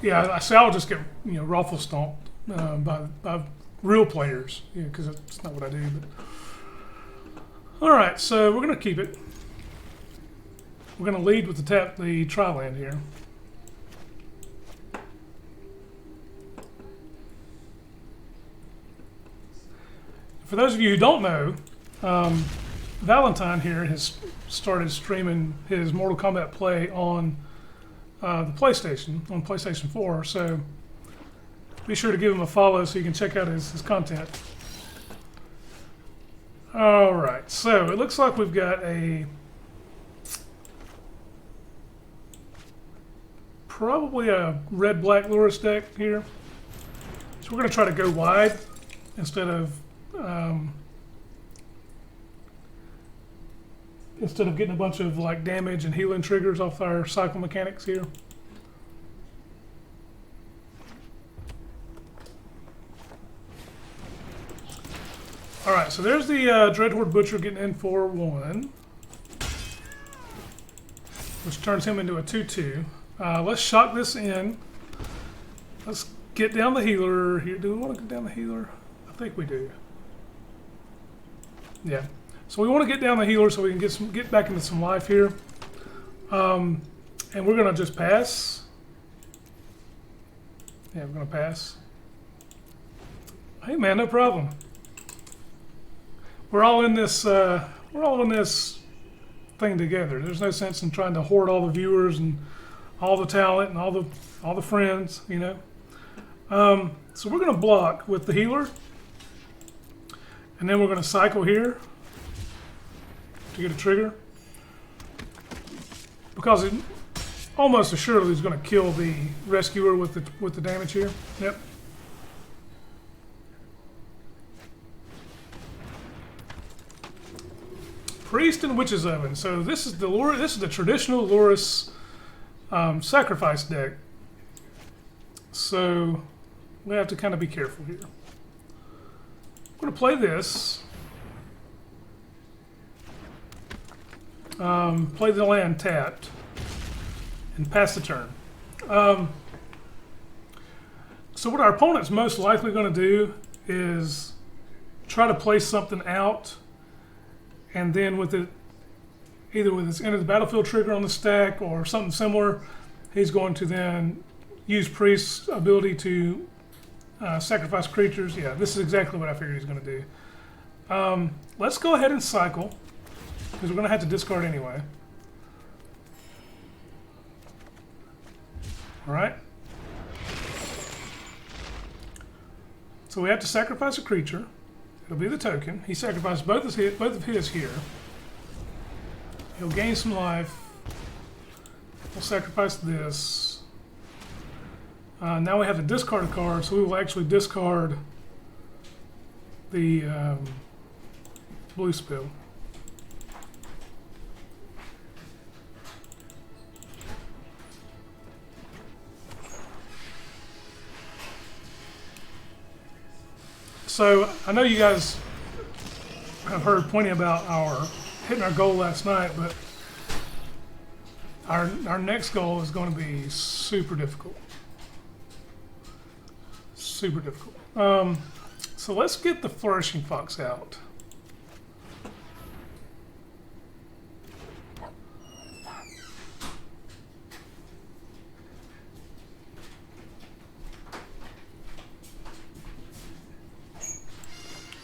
Yeah, I say I'll just get raffle stomped by real players, because that's not what I do. But all right, so we're gonna keep it. We're gonna lead with the tri land here. For those of you who don't know, Valentine here has started streaming his Mortal Kombat play on the PlayStation, on PlayStation 4. So be sure to give him a follow so you can check out his content. All right, so it looks like we've got probably a red-black Lurrus deck here. So we're going to try to go wide instead of getting a bunch of like damage and healing triggers off our cycle mechanics here. All right, so there's the Dreadhorde Butcher getting in for 1, which turns him into a 2/2. Let's shock this in. Let's get down the healer here. Do we want to get down the healer? I think we do. Yeah. So we want to get down the healer so we can get back into some life here. And we're going to just pass. Yeah, we're going to pass. Hey man, no problem. We're all in this thing together. There's no sense in trying to hoard all the viewers and all the talent and all the friends, So we're going to block with the healer, and then we're going to cycle here to get a trigger, because it almost assuredly is going to kill the rescuer with the damage here. Yep. Priest and Witch's Oven. So this is the traditional Lurrus sacrifice deck. So we have to kind of be careful here. I'm going to play this. Play the land tapped and pass the turn. So what our opponent's most likely going to do is try to play something out, and then with it, either with his end of the battlefield trigger on the stack or something similar, he's going to then use Priest's ability to sacrifice creatures. Yeah, this is exactly what I figured he's going to do. Let's go ahead and cycle, because we're going to have to discard anyway. All right. So we have to sacrifice a creature. It'll be the token. He sacrificed both of his here. He'll gain some life. We'll sacrifice this. Now we have to discard a card, so we will actually discard the blue spill. So I know you guys have heard plenty about hitting our goal last night, but our next goal is going to be super difficult. Super difficult. So let's get the Flourishing Fox out.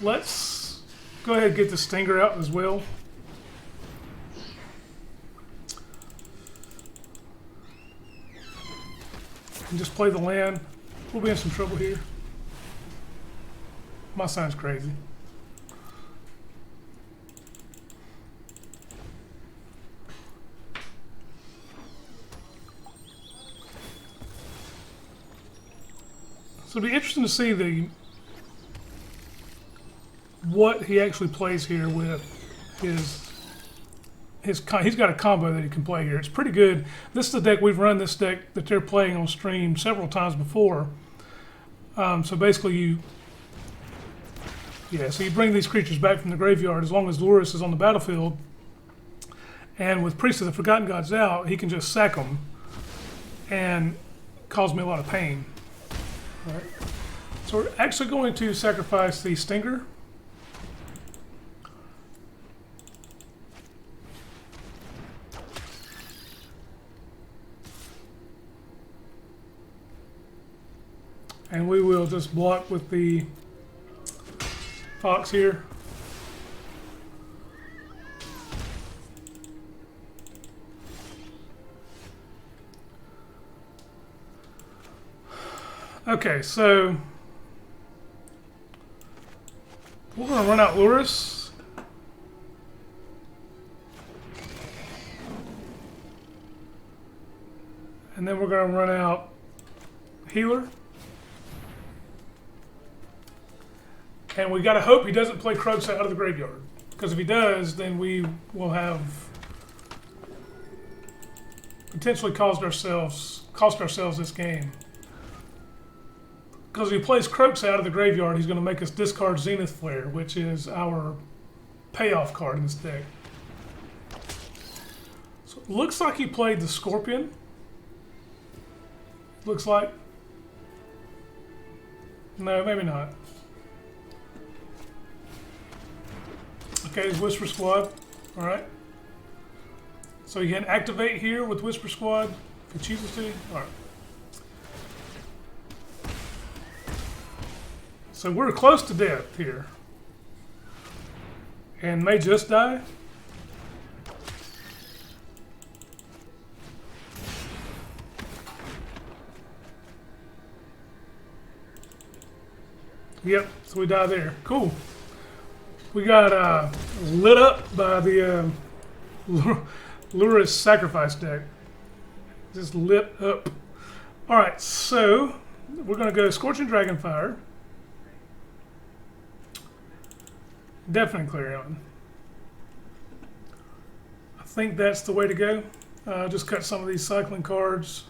Let's go ahead and get the Stinger out as well. And just play the land. We'll be in some trouble here. My sounds crazy. So it'll be interesting to see what he actually plays here with he's got a combo that he can play here. It's pretty good. This is the deck, we've run this deck that they're playing on stream several times before. So basically so you bring these creatures back from the graveyard as long as Lurrus is on the battlefield, and with Priest of the Forgotten Gods out, he can just sack them and caused me a lot of pain. All right. So we're actually going to sacrifice the Stinger. And we will just block with the Fox here. Okay, so we're going to run out Lurrus. And then we're going to run out Healer. And we got to hope he doesn't play Kroxa out of the graveyard. Because if he does, then we will have potentially cost ourselves this game. Because if he plays Kroxa out of the graveyard, he's going to make us discard Zenith Flare, which is our payoff card in this deck. So it looks like he played the Scorpion. Looks like. No, maybe not. Okay, it's Whisper Squad. Alright. So you can activate here with Whisper Squad if he chooses to. Alright. So we're close to death here. And may just die. Yep, so we die there. Cool. We got lit up by the Lurrus Sacrifice deck. Just lit up. Alright, so we're going to go Scorching Dragonfire. Definitely Clarion. I think that's the way to go. Just cut some of these cycling cards.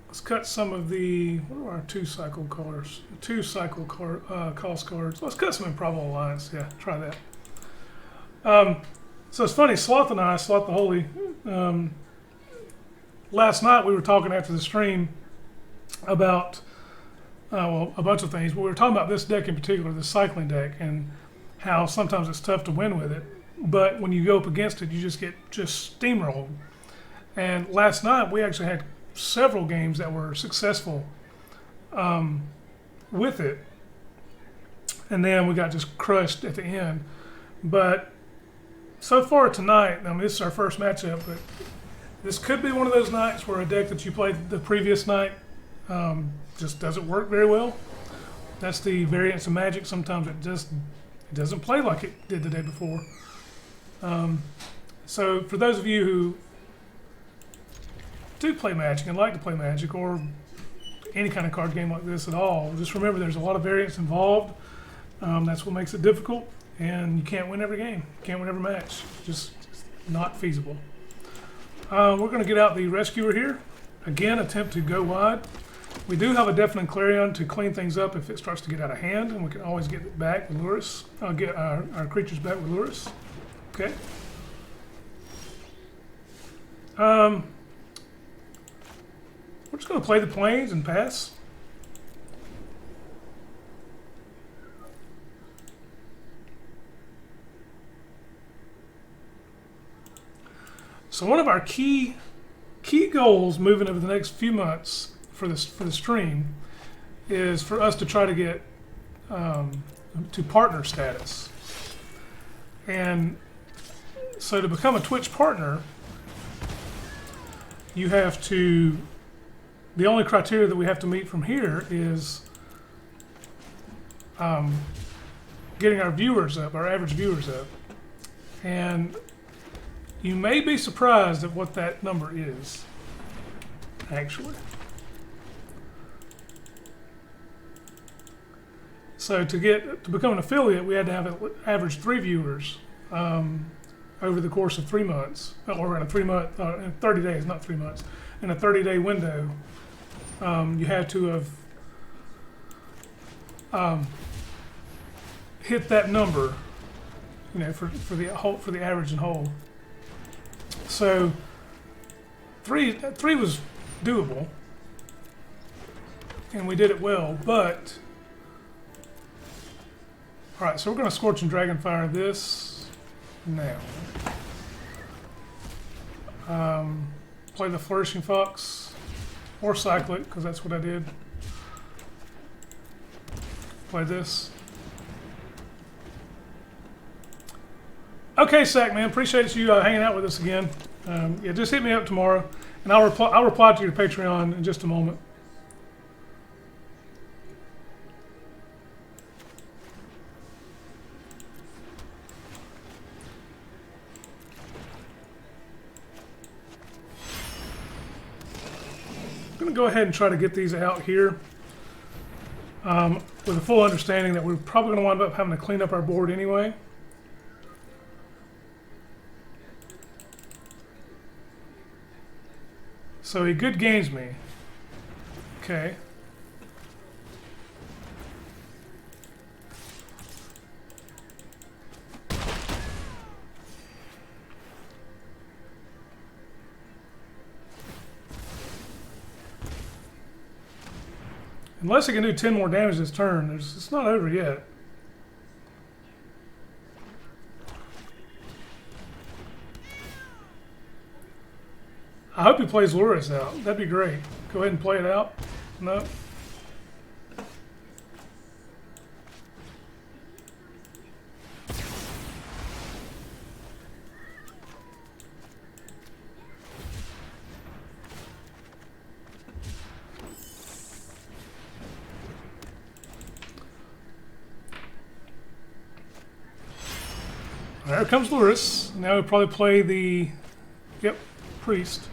Let's cut some of the, what are our two cycle cards? Cost cards. Let's cut some Improbable Alliance. Yeah, try that. So it's funny, Sloth and I, Sloth the Holy, last night we were talking after the stream about well, a bunch of things, but we were talking about this deck in particular, the cycling deck, and how sometimes it's tough to win with it, but when you go up against it, you just get steamrolled. And last night we actually had several games that were successful with it, and then we got just crushed at the end. But so far tonight, I mean, this is our first matchup, but this could be one of those nights where a deck that you played the previous night just doesn't work very well. That's the variance of Magic. Sometimes it doesn't play like it did the day before. So for those of you who do play Magic and like to play Magic, or any kind of card game like this at all, just remember there's a lot of variance involved. That's what makes it difficult, and you can't win every game. You can't win every match. Just not feasible. We're going to get out the Rescuer here. Again, attempt to go wide. We do have a Deafening Clarion to clean things up if it starts to get out of hand, and we can always get it back with Lurrus. Get our creatures back with Lurrus. Okay. We're just going to play the Plains and pass. So one of our key goals moving over the next few months for the stream is for us to try to get to partner status. And so to become a Twitch partner, you have to, the only criteria that we have to meet from here is getting our viewers up, our average viewers up. And you may be surprised at what that number is, actually. So to become an affiliate, we had to have an average 3 viewers over the course of 3 months, or in a 30 days, not 3 months. In a 30-day window, you had to have hit that number, you know, for the average and whole. So three was doable. and we did it well, but... Alright, so we're going to Scorch and Dragonfire this now. Play the Flourishing Fox, or Cycle it, because that's what I did. Play this. Okay, Sack man, appreciate you hanging out with us again. Yeah, just hit me up tomorrow, and I'll reply to your Patreon in just a moment. I'm going to go ahead and try to get these out here with a full understanding that we're probably going to wind up having to clean up our board anyway. So he good games me. Okay. Unless he can do 10 more damage this turn, it's not over yet. I hope he plays Lurrus out. That'd be great. Go ahead and play it out. No. There comes Lurrus. Now we'll probably play the... Yep, Priest.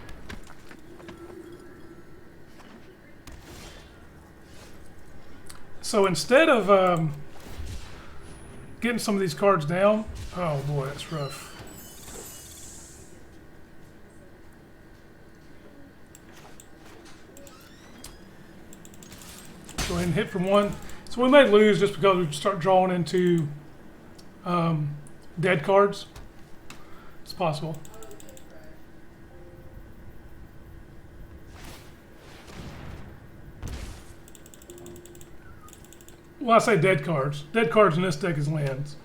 So instead of getting some of these cards down... Oh boy, that's rough. Go ahead and hit from one. So we may lose just because we start drawing into... dead cards. It's possible. Well, I say dead cards. Dead cards in this deck is lands.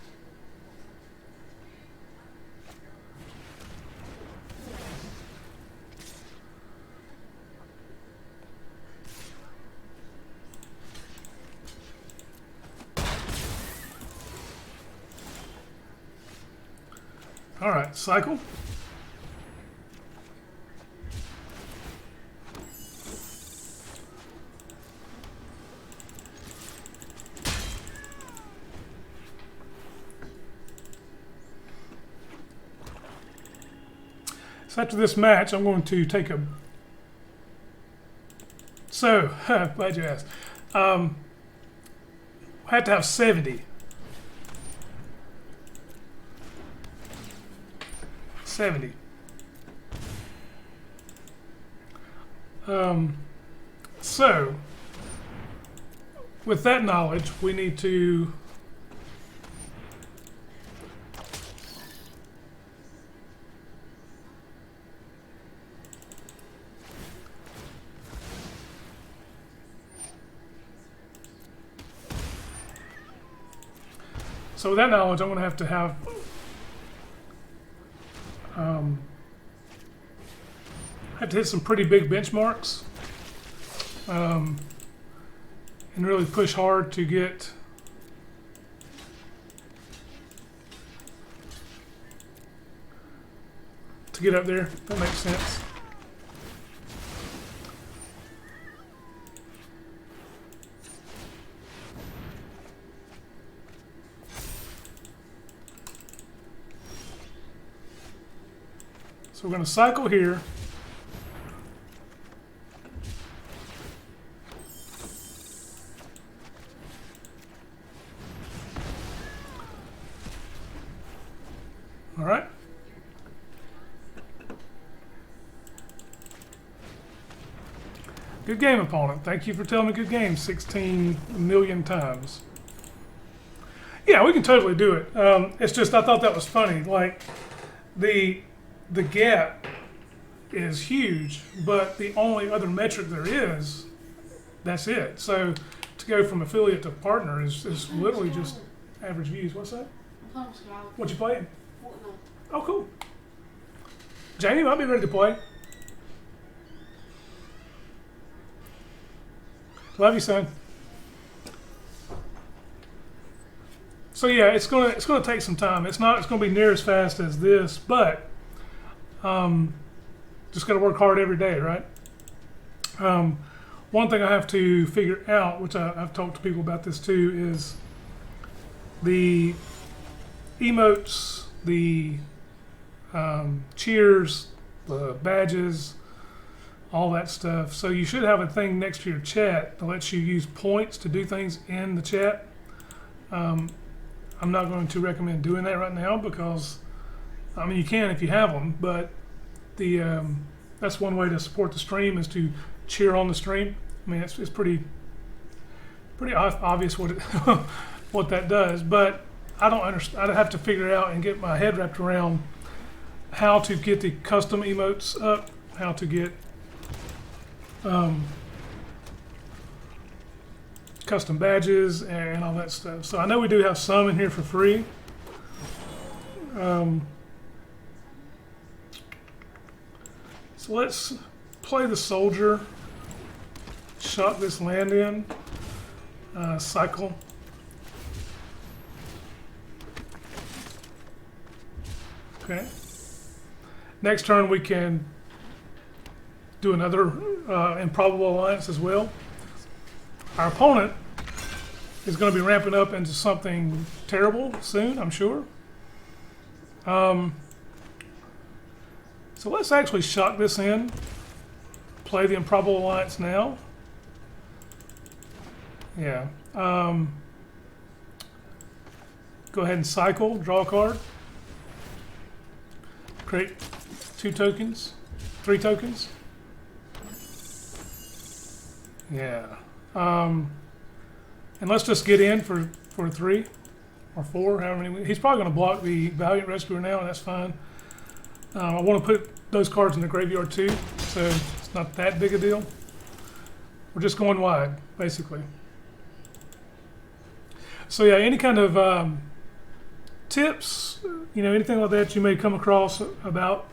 All right, cycle. So after this match, I'm going to take a... So, glad you asked. I have to have 70. 70. So, with that knowledge, we need to So with that knowledge, I'm going to have hit some pretty big benchmarks and really push hard to get up there. That makes sense. So we're going to cycle here. All right. Good game, opponent. Thank you for telling me good game 16 million times. Yeah, we can totally do it. It's just I thought that was funny. Like the gap is huge, but the only other metric there is that's it. So to go from affiliate to partner is literally just average views. What's that? What you playing? Oh, cool. Jamie might be ready to play. Love you, son. So yeah, it's gonna take some time. It's gonna be near as fast as this, but just gotta work hard every day, right? One thing I have to figure out, which I've talked to people about this too, is the emotes, the cheers, the badges, all that stuff. So you should have a thing next to your chat that lets you use points to do things in the chat. I'm not going to recommend doing that right now because, I mean, you can if you have them, but that's one way to support the stream is to cheer on the stream. I mean, it's pretty obvious what what that does, but I don't understand. I'd have to figure out and get my head wrapped around how to get the custom emotes up, how to get custom badges and all that stuff. So I know we do have some in here for free. So let's play the soldier, shot this land in, cycle. Okay. Next turn we can do another improbable alliance as well. Our opponent is going to be ramping up into something terrible soon, I'm sure. So let's actually shock this in, play the improbable alliance now. Yeah. Go ahead and cycle, draw a card. Create 2 tokens, 3 tokens. Yeah. And let's just get in for 3 or 4, however many. He's probably going to block the Valiant Rescuer now, and that's fine. I want to put those cards in the graveyard too, so it's not that big a deal. We're just going wide, basically. So yeah, any kind of tips, anything like that you may come across about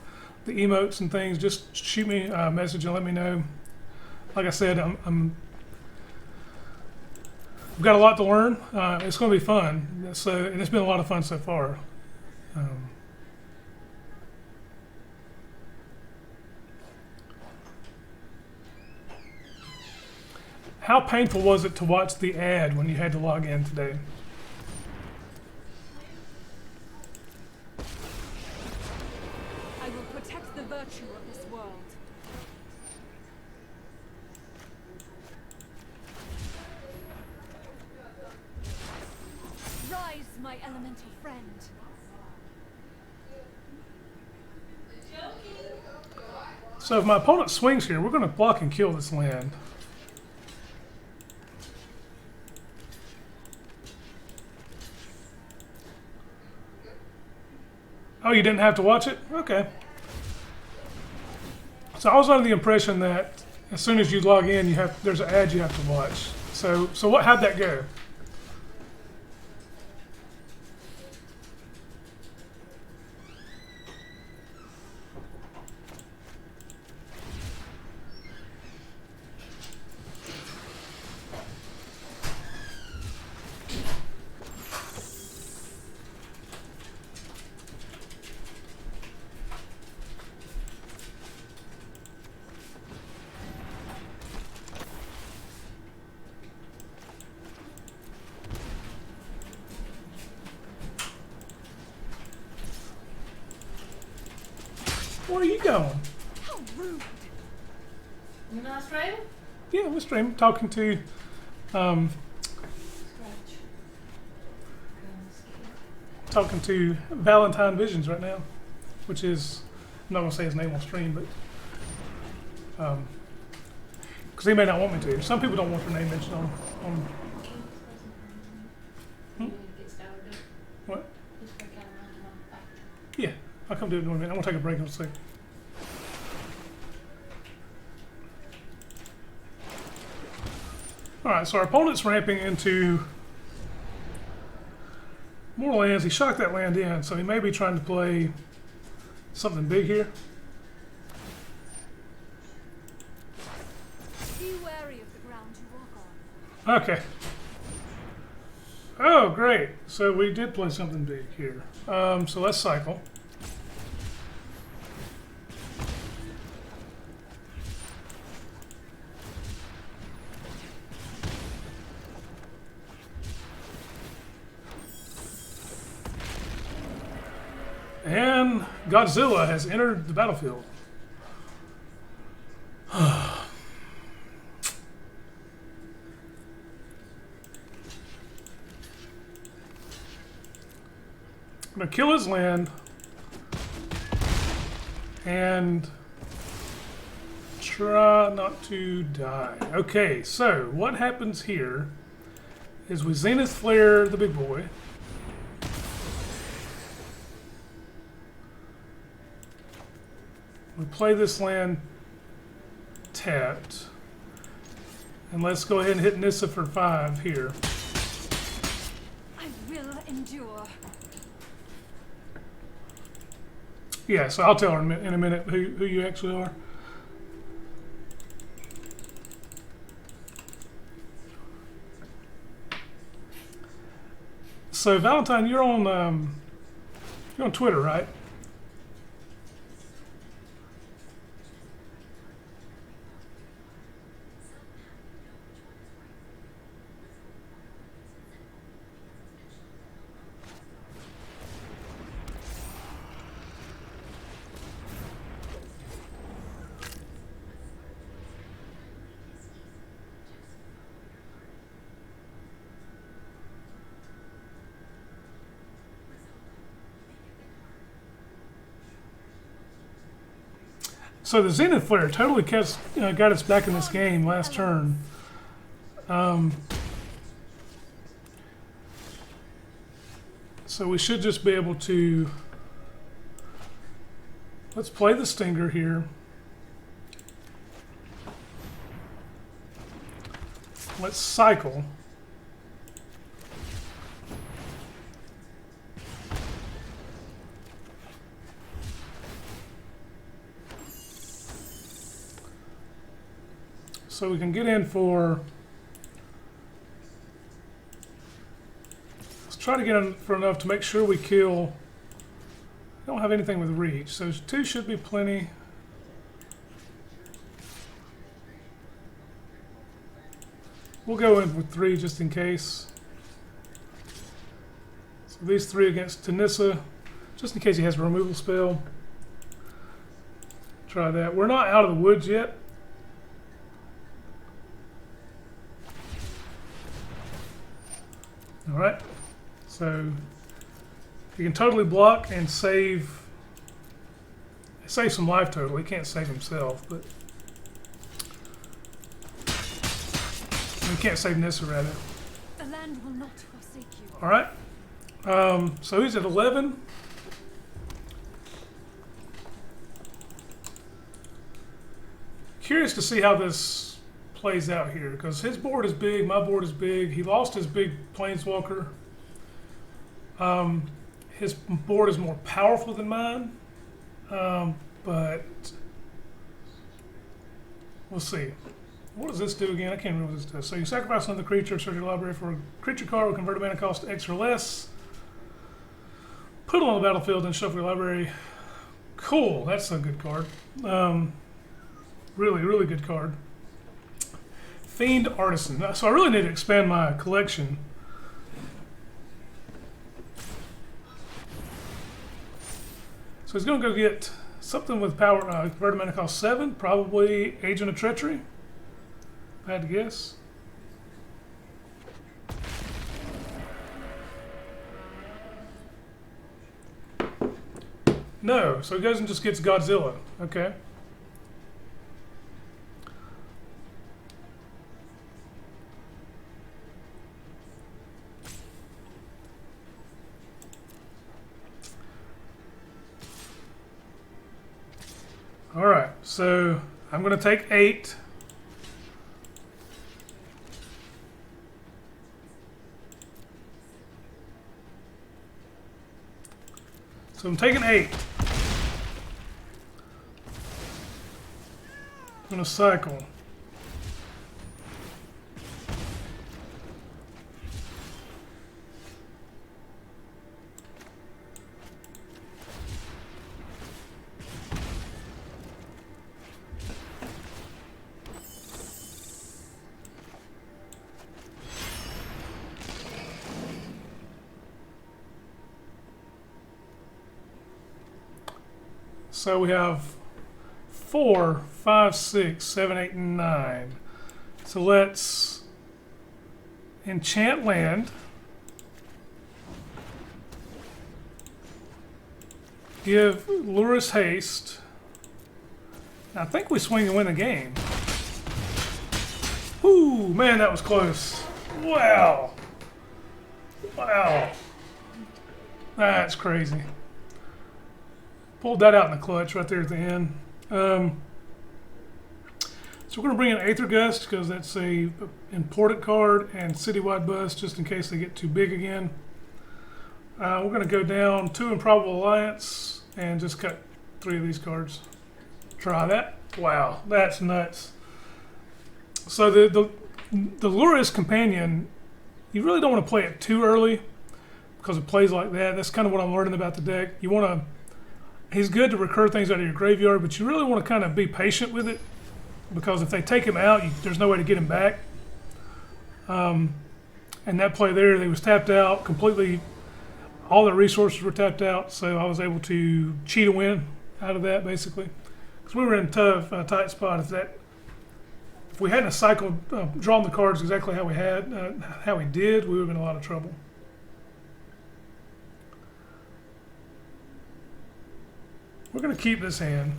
the emotes and things, just shoot me a message and let me know. Like I said, I've got a lot to learn. It's going to be fun. And it's been a lot of fun so far. How painful was it to watch the ad when you had to log in today? I will protect the virtue of this world. Rise, my elemental friend. So if my opponent swings here, we're going to block and kill this land. Oh, you didn't have to watch it? Okay. So I was under the impression that as soon as you log in, there's an ad you have to watch. So how'd that go? Where are you going? How rude. You're not streaming? Yeah, we're streaming, talking to Valentine Visions right now, which is, I'm not gonna say his name on stream, but because he may not want me to. Some people don't want their name mentioned on what? Yeah, I'll come do it in a minute. I'm gonna take a break in a second. Alright, so our opponent's ramping into more lands. He shocked that land in, so he may be trying to play something big here. Be wary of the ground you walk on. Okay. Oh, great. So we did play something big here. So let's cycle. And Godzilla has entered the battlefield. I'm gonna kill his land and try not to die. Okay, so what happens here is we Zenith Flare the big boy. We play this land tapped. And let's go ahead and hit Nissa for 5 here. I will endure. Yeah, so I'll tell her in a minute who you actually are. So Valentine, you're on Twitter, right? So the Zenith Flare totally got us back in this game last turn. So we should just be able to... Let's play the Stinger here. Let's cycle. So we can get in for... Let's try to get in for enough to make sure we kill... I don't have anything with reach, so 2 should be plenty. We'll go in with 3 just in case. So these 3 against Tanissa, just in case he has a removal spell. Try that. We're not out of the woods yet. Alright, so he can totally block and save some life total. He can't save himself, but he can't save Nissa rather. The land will not forsake you. Alright, so he's at 11. Curious to see how this plays out here, because his board is big, my board is big. He lost his big planeswalker. His board is more powerful than mine, but we'll see. What does this do again? I can't remember what this does. So you sacrifice another creature, search your library for a creature card, will convert a mana cost to X or less. Put it on the battlefield and shuffle your library. Cool, that's a good card. Really, really good card. Fiend Artisan. So I really need to expand my collection. So he's going to go get something with power. Converted mana cost 7. Probably Agent of Treachery. If I had to guess. No. So he goes and just gets Godzilla. Okay. Alright, so I'm going to take 8. So I'm taking 8. I'm going to cycle. So we have 4, 5, 6, 7, 8, and 9. So let's enchant land. Give Lurrus haste. I think we swing and win the game. Whoo, man, that was close. Wow. Wow. That's crazy. Pulled that out in the clutch right there at the end. So we're going to bring in Aether Gust because that's a important card, and Citywide Bust just in case they get too big again. We're going to go down 2 Improbable Alliance and just cut 3 of these cards. Try that. Wow, that's nuts. So the Lurrus Companion, you really don't want to play it too early because it plays like that. That's kind of what I'm learning about the deck. You want to... He's good to recur things out of your graveyard, but you really want to kind of be patient with it because if they take him out, there's no way to get him back. And that play there, they was tapped out completely. All their resources were tapped out, so I was able to cheat a win out of that, basically. Because we were in a tight spot. If we hadn't cycled, drawn the cards exactly how we did, we would have been in a lot of trouble. We're going to keep this hand.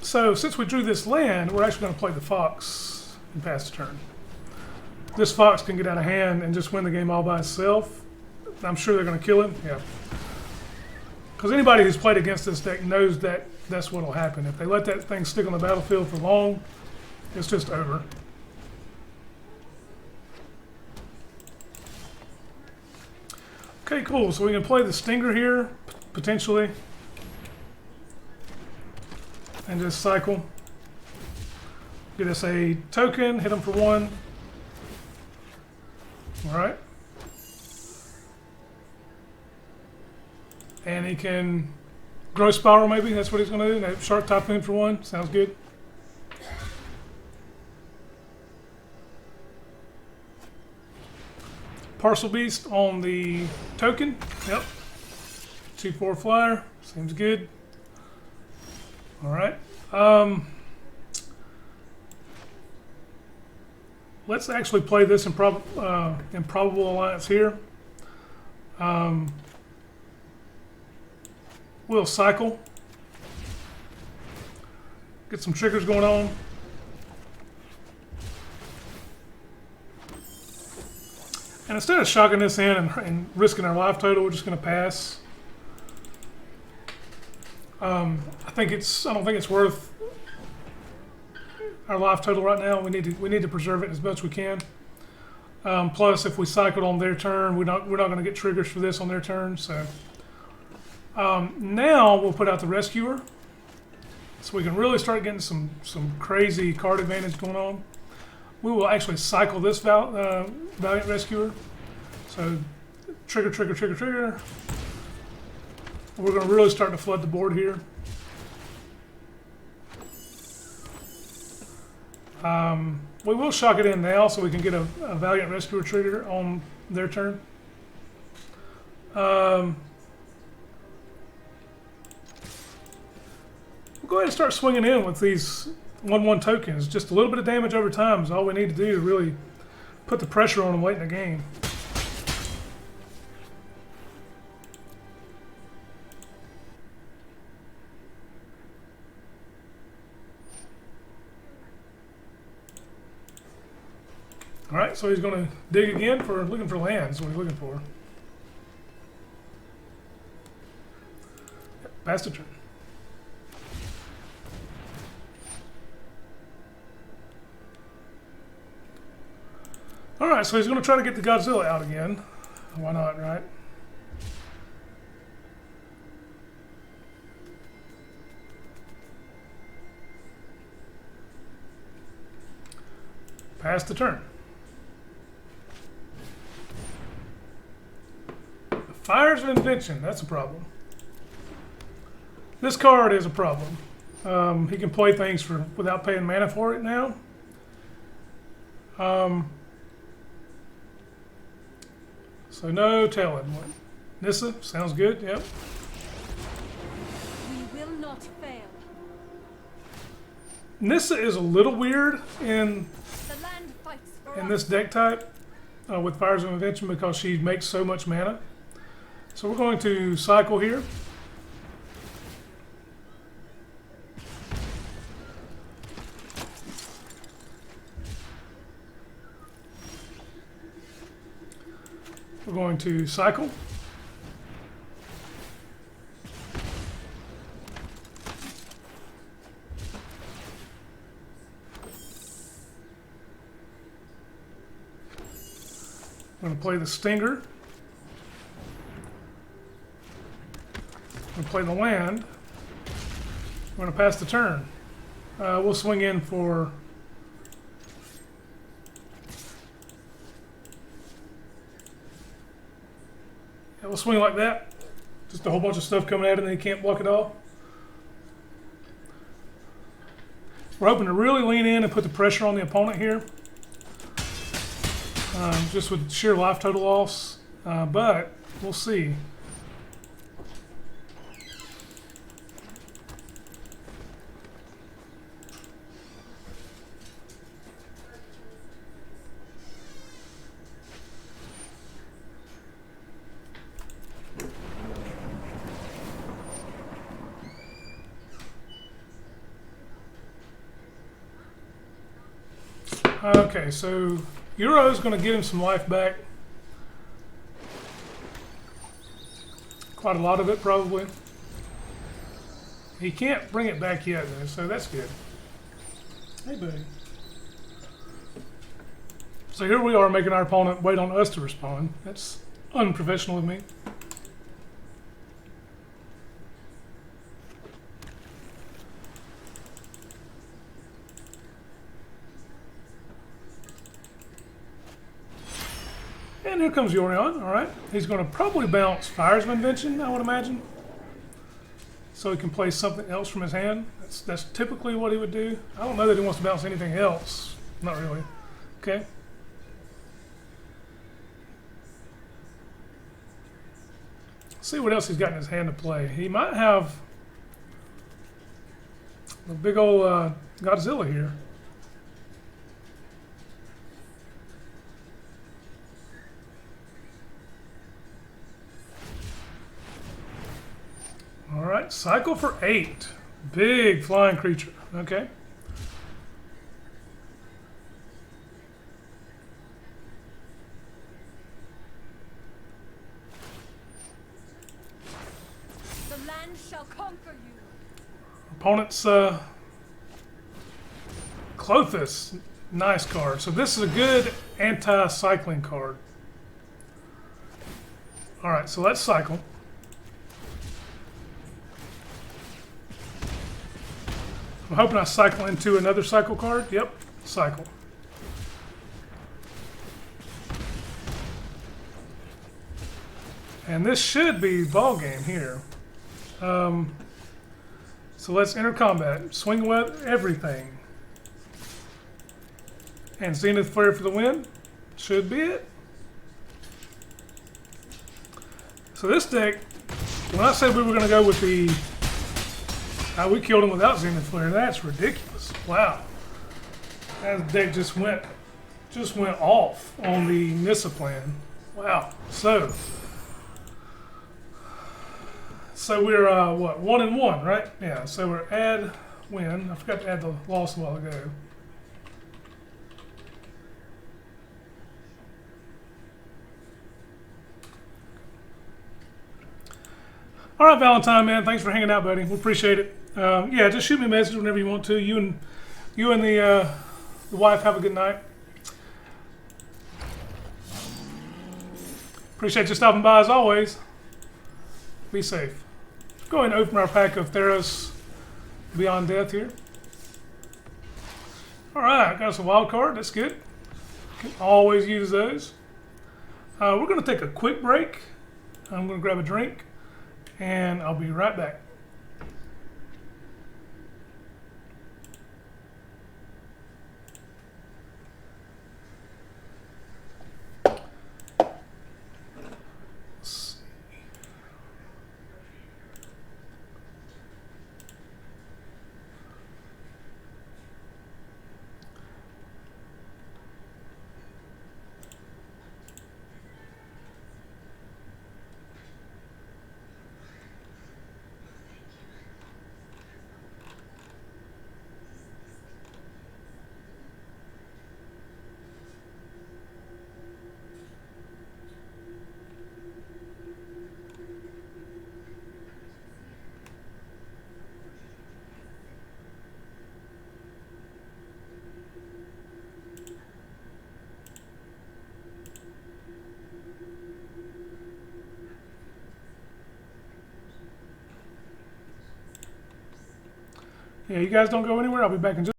So since we drew this land, we're actually going to play the Fox and pass the turn. This Fox can get out of hand and just win the game all by itself. I'm sure they're going to kill him. Yeah. Because anybody who's played against this deck knows that that's what will happen. If they let that thing stick on the battlefield for long, it's just over. Okay, cool. So we can play the Stinger here, potentially. And just cycle. Get us a token, hit them for 1. Alright. And he can Growth Spiral, maybe. That's what he's going to do. Shark Typhoon for 1. Sounds good. Parcel Beast on the token. Yep. 2/4 flyer. Seems good. Alright. Let's actually play this Improbable Alliance here. We'll cycle. Get some triggers going on. And instead of shocking this in and risking our life total, we're just going to pass. I don't think it's worth our life total right now. We need to preserve it as much as we can. Plus, if we cycled on their turn, we're not going to get triggers for this on their turn. So now we'll put out the Rescuer, so we can really start getting some crazy card advantage going on. We will actually cycle this Valiant Rescuer. So trigger, trigger, trigger, trigger. We're going to really start to flood the board here. We will shock it in now so we can get a Valiant Rescuer trigger on their turn. We'll go ahead and start swinging in with these 1/1 tokens. Just a little bit of damage over time is all we need to do to really put the pressure on them late in the game. Alright, so he's going to dig again looking for lands. What he's looking for. Pass the turn. Alright, so he's going to try to get the Godzilla out again. Why not, right? Pass the turn. Fires of Invention, that's a problem. This card is a problem. He can play things for without paying mana for it now. So no Tailwind one. Nissa, sounds good, yep. We will not fail. Nissa is a little weird in The land fights for in us. this deck type with Fires of Invention because she makes so much mana. So we're going to cycle here. We're going to cycle. I'm going to play the Stinger. I'm going to play the land. I'm going to pass the turn. We'll swing in for... Yeah, we'll swing like that. Just a whole bunch of stuff coming at him and he can't block it all. We're hoping to really lean in and put the pressure on the opponent here. Just with sheer life total loss. But we'll see. Okay, so Euro's going to get him some life back. Quite a lot of it, probably. He can't bring it back yet, though, so that's good. Hey, buddy. So here we are making our opponent wait on us to respond. That's unprofessional of me. And here comes Yorion, alright. He's going to probably bounce Fires of Invention, I would imagine. So he can play something else from his hand. That's typically what he would do. I don't know that he wants to bounce anything else. Not really. Okay. See what else he's got in his hand to play. He might have a big old Godzilla here. Alright, cycle for 8. Big flying creature. Okay. The land shall conquer you. Opponent's Clothis. Nice card. So this is a good anti-cycling card. Alright, so let's cycle. I'm hoping I cycle into another cycle card. Yep, cycle. And this should be ball game here. So let's enter combat. Swing with everything. And Zenith Flare for the win. Should be it. So this deck, when I said we were going to go with the... we killed him without Zenith Flare. That's ridiculous. Wow. That deck just went off on the Nissa plan. Wow. So we're what, 1-1, right? Yeah. So we're add win. I forgot to add the loss a while ago. All right, Valentine, man. Thanks for hanging out, buddy. We appreciate it. Yeah, just shoot me a message whenever you want to. You and the wife have a good night. Appreciate you stopping by as always. Be safe. Let's go ahead and open our pack of Theros Beyond Death here. All right, got us a wild card. That's good. Can always use those. We're going to take a quick break. I'm going to grab a drink, and I'll be right back. Yeah, you guys don't go anywhere. I'll be back in just.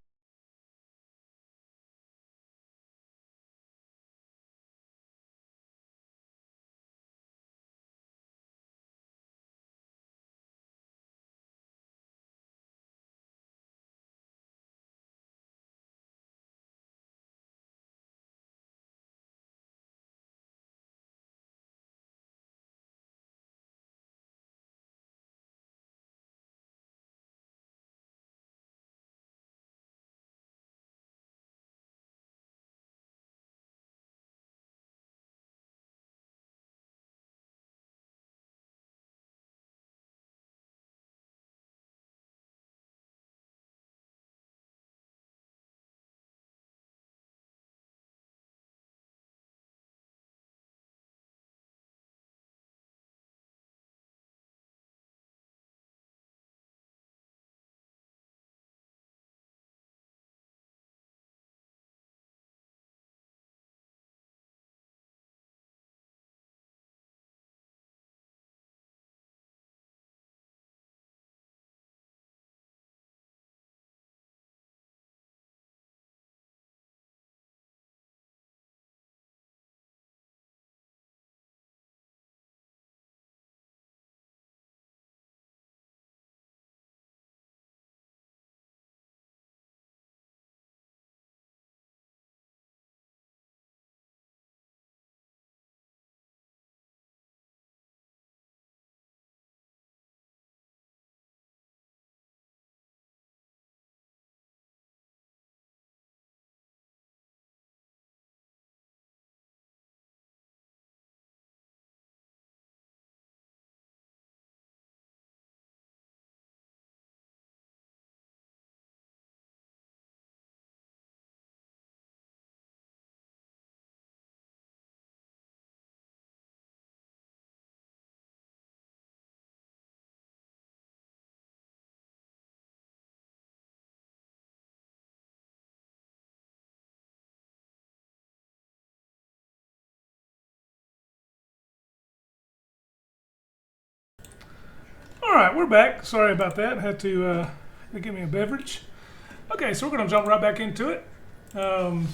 All right, we're back. Sorry about that. I had to get me a beverage. Okay, so we're going to jump right back into it. Trying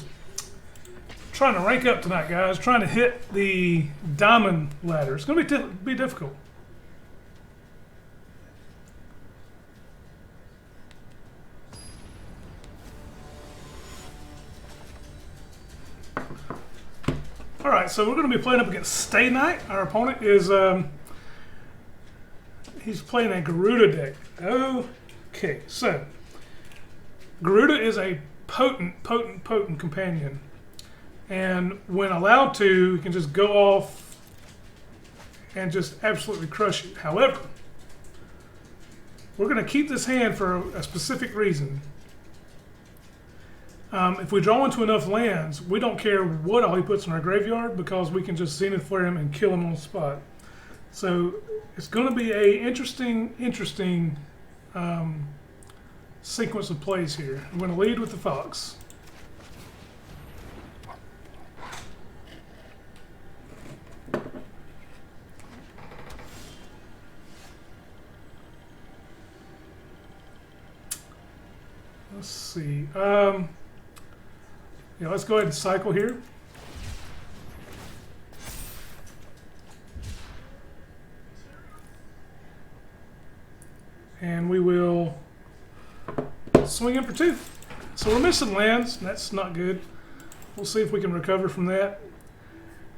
to rank up tonight, guys. Trying to hit the diamond ladder. It's going to be difficult. All right, so we're going to be playing up against Stay Night. Our opponent is he's playing a Garuda deck. Okay, so Garuda is a potent companion, and when allowed to, he can just go off and just absolutely crush you. However, we're going to keep this hand for a specific reason. If we draw into enough lands, we don't care what all he puts in our graveyard because we can just Zenith Flare him and kill him on the spot. So it's going to be a interesting sequence of plays here. I'm going to lead with the fox. Let's see. Yeah, let's go ahead and cycle here. And we will swing in for 2. So we're missing lands. That's not good. We'll see if we can recover from that.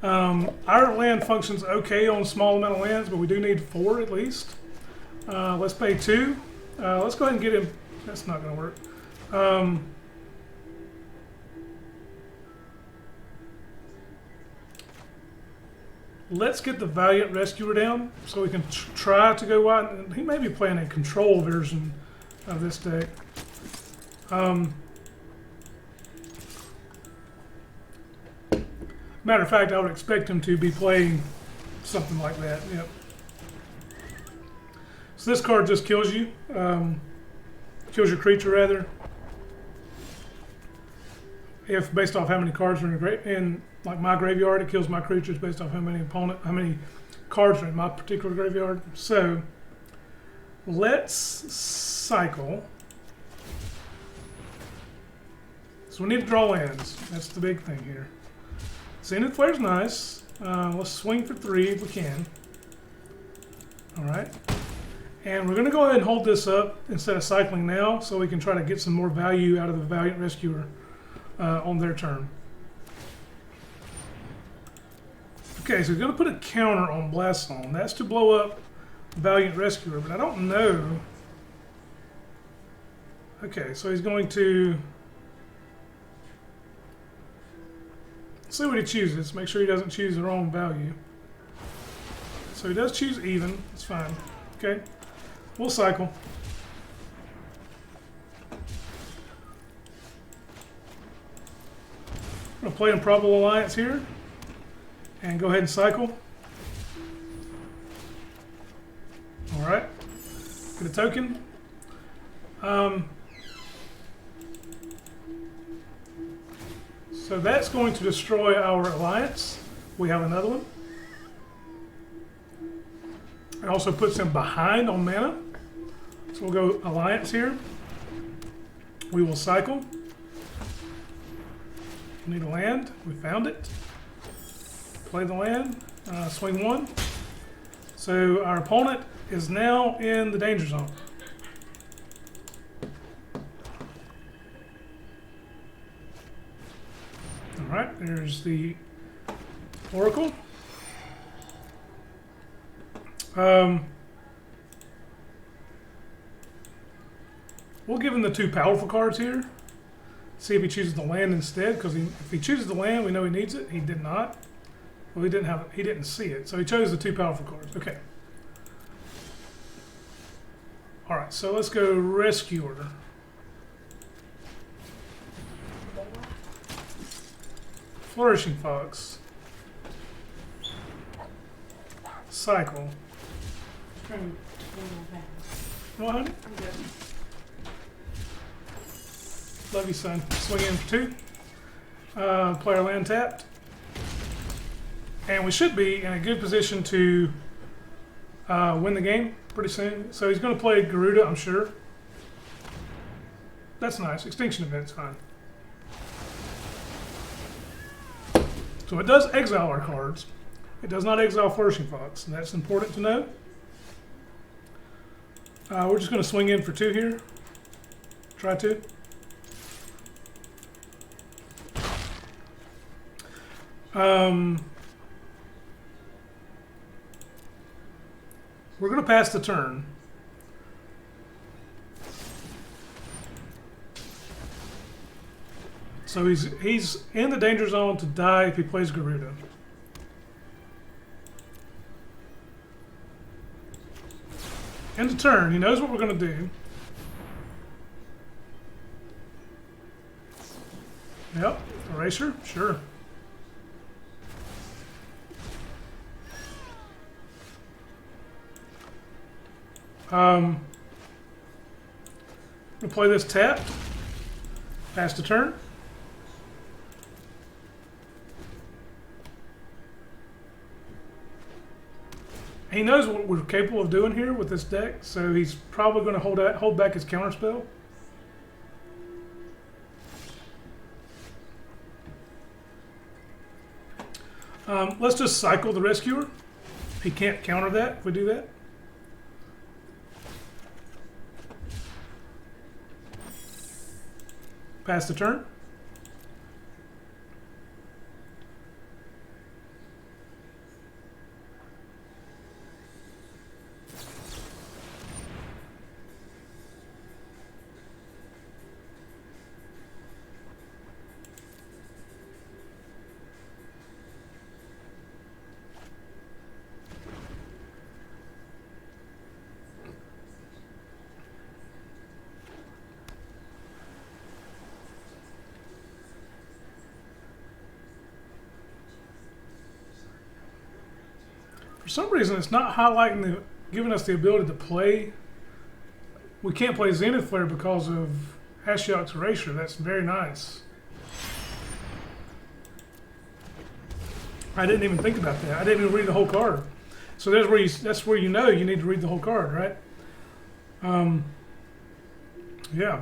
Our land functions okay on small amount of lands, but we do need 4 at least. Let's pay 2. Let's go ahead and get him. That's not going to work. Let's get the Valiant Rescuer down so we can try to go wide. He may be playing a control version of this deck. Matter of fact, I would expect him to be playing something like that. Yep. So this card just kills you. Kills your creature rather. If based off how many cards are in like my graveyard, it kills my creatures based off how many cards are in my particular graveyard. So let's cycle. So we need to draw lands. That's the big thing here. Zenith Flare's nice. Let's swing for 3 if we can. All right. And we're going to go ahead and hold this up instead of cycling now so we can try to get some more value out of the Valiant Rescuer on their turn. Okay, so he's going to put a counter on Blast Zone. That's to blow up Valiant Rescuer, but I don't know. Okay, so he's going to see what he chooses. Make sure he doesn't choose the wrong value. So he does choose even. That's fine. Okay, we'll cycle. I'm going to play Improbable Alliance here and go ahead and cycle. All right, get a token. So that's going to destroy our alliance. We have another one. It also puts him behind on mana. So we'll go alliance here. We will cycle. We need a land. We found it. Play the land. Swing 1. So our opponent is now in the danger zone. Alright, there's the Oracle. We'll give him the 2 powerful cards here. See if he chooses the land instead, because if he chooses the land, we know he needs it. He did not. Well, he didn't see it, so he chose the 2 powerful cards. Okay. All right, so let's go Rescuer. Flourishing Fox. Cycle. Well, honey? I'm good. Love you, son. Swing in for 2. Player land tapped. And we should be in a good position to win the game pretty soon. So he's going to play Garuda, I'm sure. That's nice. Extinction Event's fine. So it does exile our cards. It does not exile Flourishing Fox, and that's important to know. We're just going to swing in for 2 here. Try to. We're going to pass the turn. So he's in the danger zone to die if he plays Garuda. End of turn. He knows what we're going to do. Yep. Eraser? Sure. We'll play this tap. Pass the turn. He knows what we're capable of doing here with this deck, so he's probably going to hold back his counterspell. Let's just cycle the Rescuer. He can't counter that if we do that. Pass the turn. For some reason, it's not highlighting giving us the ability to play. We can't play Zenith Flare because of Ashiok's Erasure. That's very nice. I didn't even think about that. I didn't even read the whole card. So that's where you know you need to read the whole card, right? Yeah.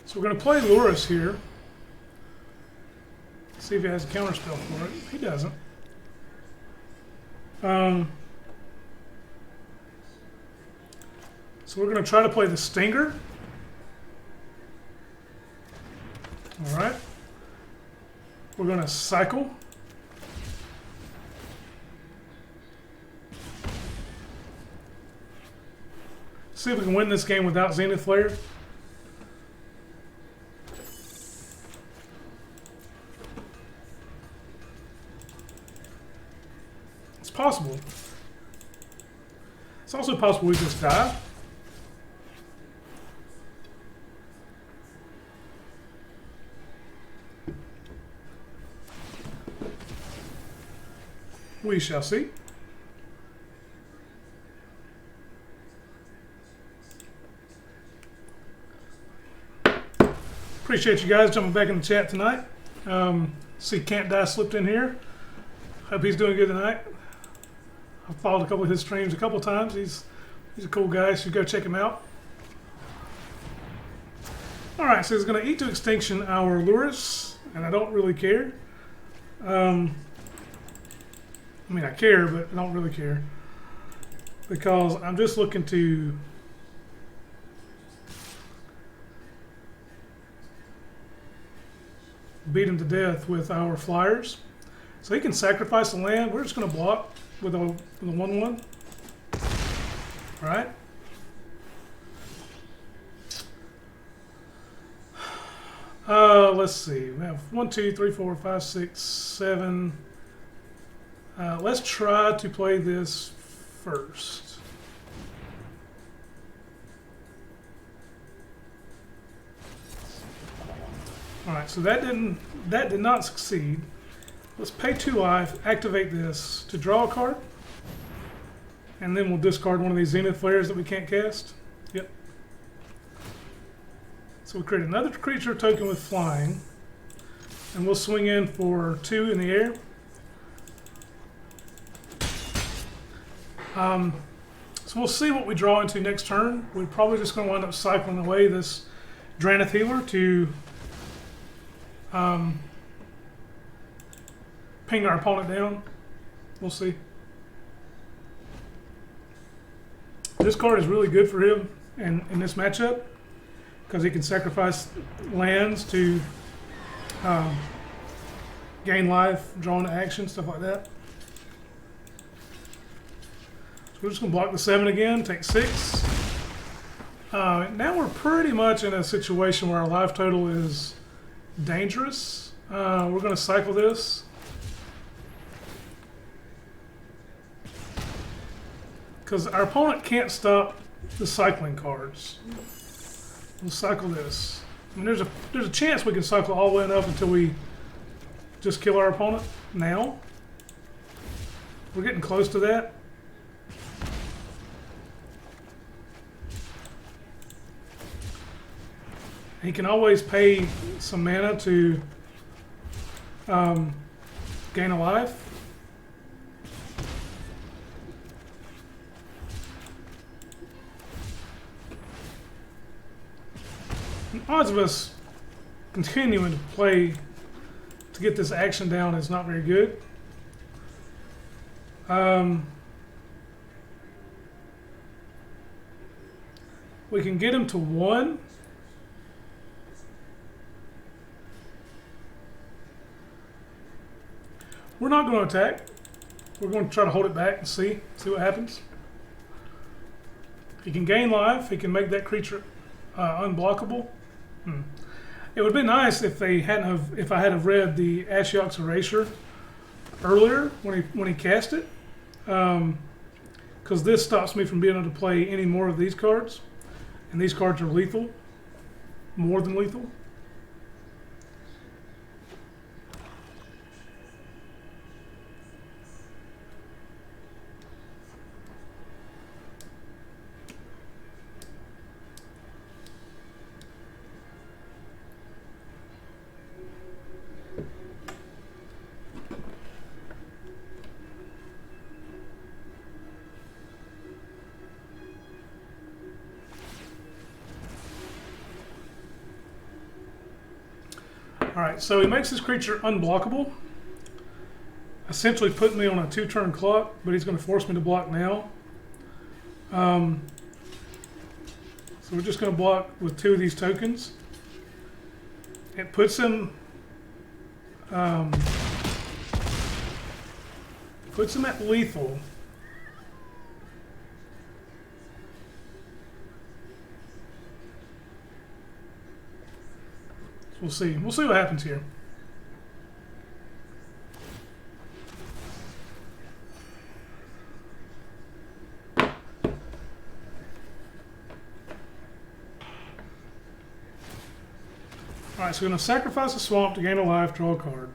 So we're going to play Lurrus here. See if he has a counterspell for it. He doesn't. So we're going to try to play the Stinger. Alright. We're going to cycle. See if we can win this game without Zenith Flare. Possible. It's also possible we just die. We shall see. Appreciate you guys jumping back in the chat tonight. See Can't Die slipped in here. Hope he's doing good tonight. I've followed a couple of his streams a couple of times. He's a cool guy. You should go check him out. All right, so he's going to eat to extinction our Lurrus, and I don't really care. I mean, I care, but I don't really care because I'm just looking to beat him to death with our flyers. So he can sacrifice the land. We're just going to block with a 1/1. All right. Let's see. We have 1, 2, 3, 4, 5, 6, 7. Let's try to play this first. All right. So that did not succeed. Let's pay 2 life, activate this to draw a card, and then we'll discard one of these Zenith Flares that we can't cast. Yep. So we'll create another creature token with flying, and we'll swing in for 2 in the air. So we'll see what we draw into next turn. We're probably just going to wind up cycling away this Dranith Healer to ping our opponent down. We'll see. This card is really good for him in this matchup because he can sacrifice lands to gain life, draw into action, stuff like that. So we're just going to block the 7 again, take 6. Now we're pretty much in a situation where our life total is dangerous. We're going to cycle this. because our opponent can't stop the cycling cards. We'll cycle this. I mean, there's a chance we can cycle all the way up until we just kill our opponent. Now we're getting close to that. He can always pay some mana to gain a life. The odds of us continuing to play to get this action down is not very good. We can get him to 1. We're not going to attack. We're going to try to hold it back and see what happens. He can gain life. He can make that creature unblockable. It would be nice if they if I had have read the Ashiok's Erasure earlier when he cast it, because this stops me from being able to play any more of these cards, and these cards are lethal, more than lethal. Alright, so he makes this creature unblockable, essentially putting me on a 2-turn clock, but he's going to force me to block now. So we're just going to block with 2 of these tokens. It puts him at lethal. We'll see. We'll see what happens here. Alright, so we're going to sacrifice a swamp to gain a life, draw a card.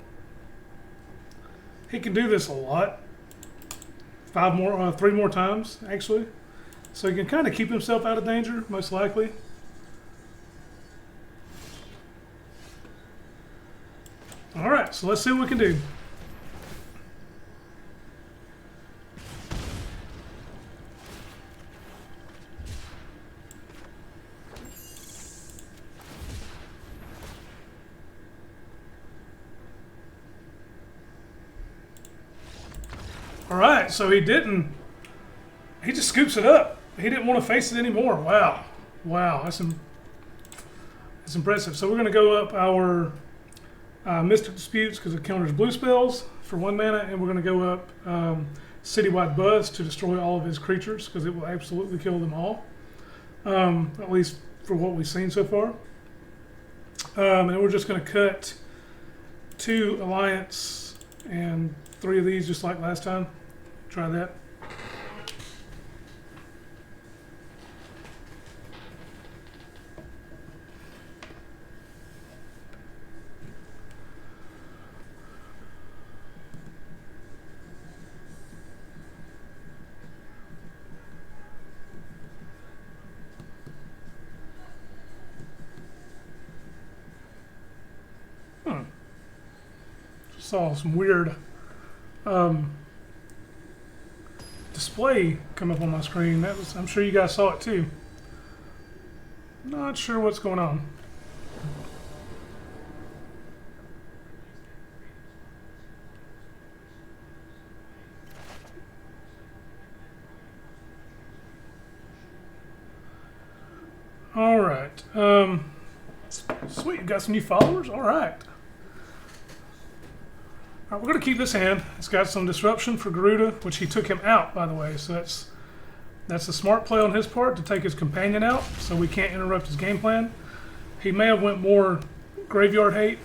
He can do this a lot. 3 more times, actually. So he can kind of keep himself out of danger, most likely. Alright, so let's see what we can do. Alright, so he just scoops it up. He didn't want to face it anymore. Wow. Wow, that's impressive. So we're going to go up our Mystic Disputes because it counters blue spells for 1 mana, and we're going to go up Citywide Buzz to destroy all of his creatures because it will absolutely kill them all, at least for what we've seen so far. And we're just going to cut 2 Alliance and 3 of these just like last time. Try that. Saw some weird display come up on my screen. I'm sure you guys saw it too. Not sure what's going on. All right. Sweet, you got some new followers? All right. Alright, we're going to keep this hand. It's got some disruption for Garuda, which he took him out, by the way. So that's a smart play on his part to take his companion out, so we can't interrupt his game plan. He may have went more graveyard hate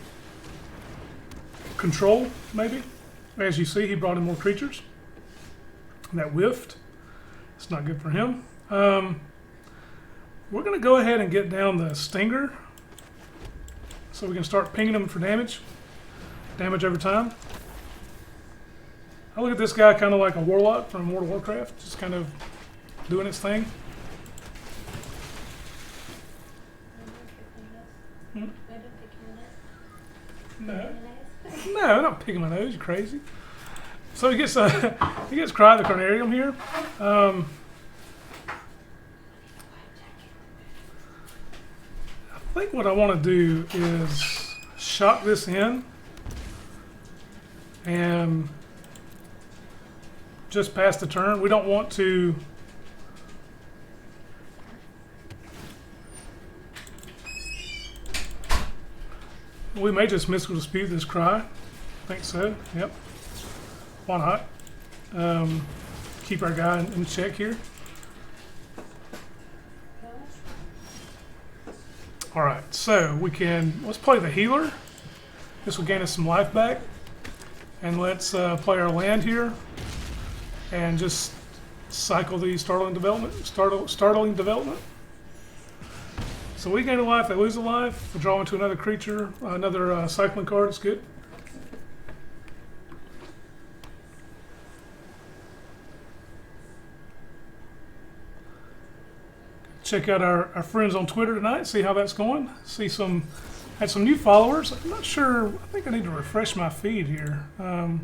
control, maybe. As you see, he brought in more creatures. That whiffed. It's not good for him. We're going to go ahead and get down the Stinger so we can start pinging him for damage. Damage over time. I look at this guy kind of like a warlock from World of Warcraft, just kind of doing its thing. Hmm? No. No, not picking my nose, you crazy. So he gets he gets Cry the Carnarium here. I think what I want to do is shock this in and just pass the turn. We don't want to we may just mystical dispute this Cry. I think so. Yep. Why not? Keep our guy in check here. Alright, so let's play the healer. This will gain us some life back. And let's play our land here. And just cycle the startling development. So we gain a life, they lose a life. We draw into another creature, another cycling card, it's good. Check out our friends on Twitter tonight, see how that's going. Had some new followers. I'm not sure, I think I need to refresh my feed here. No,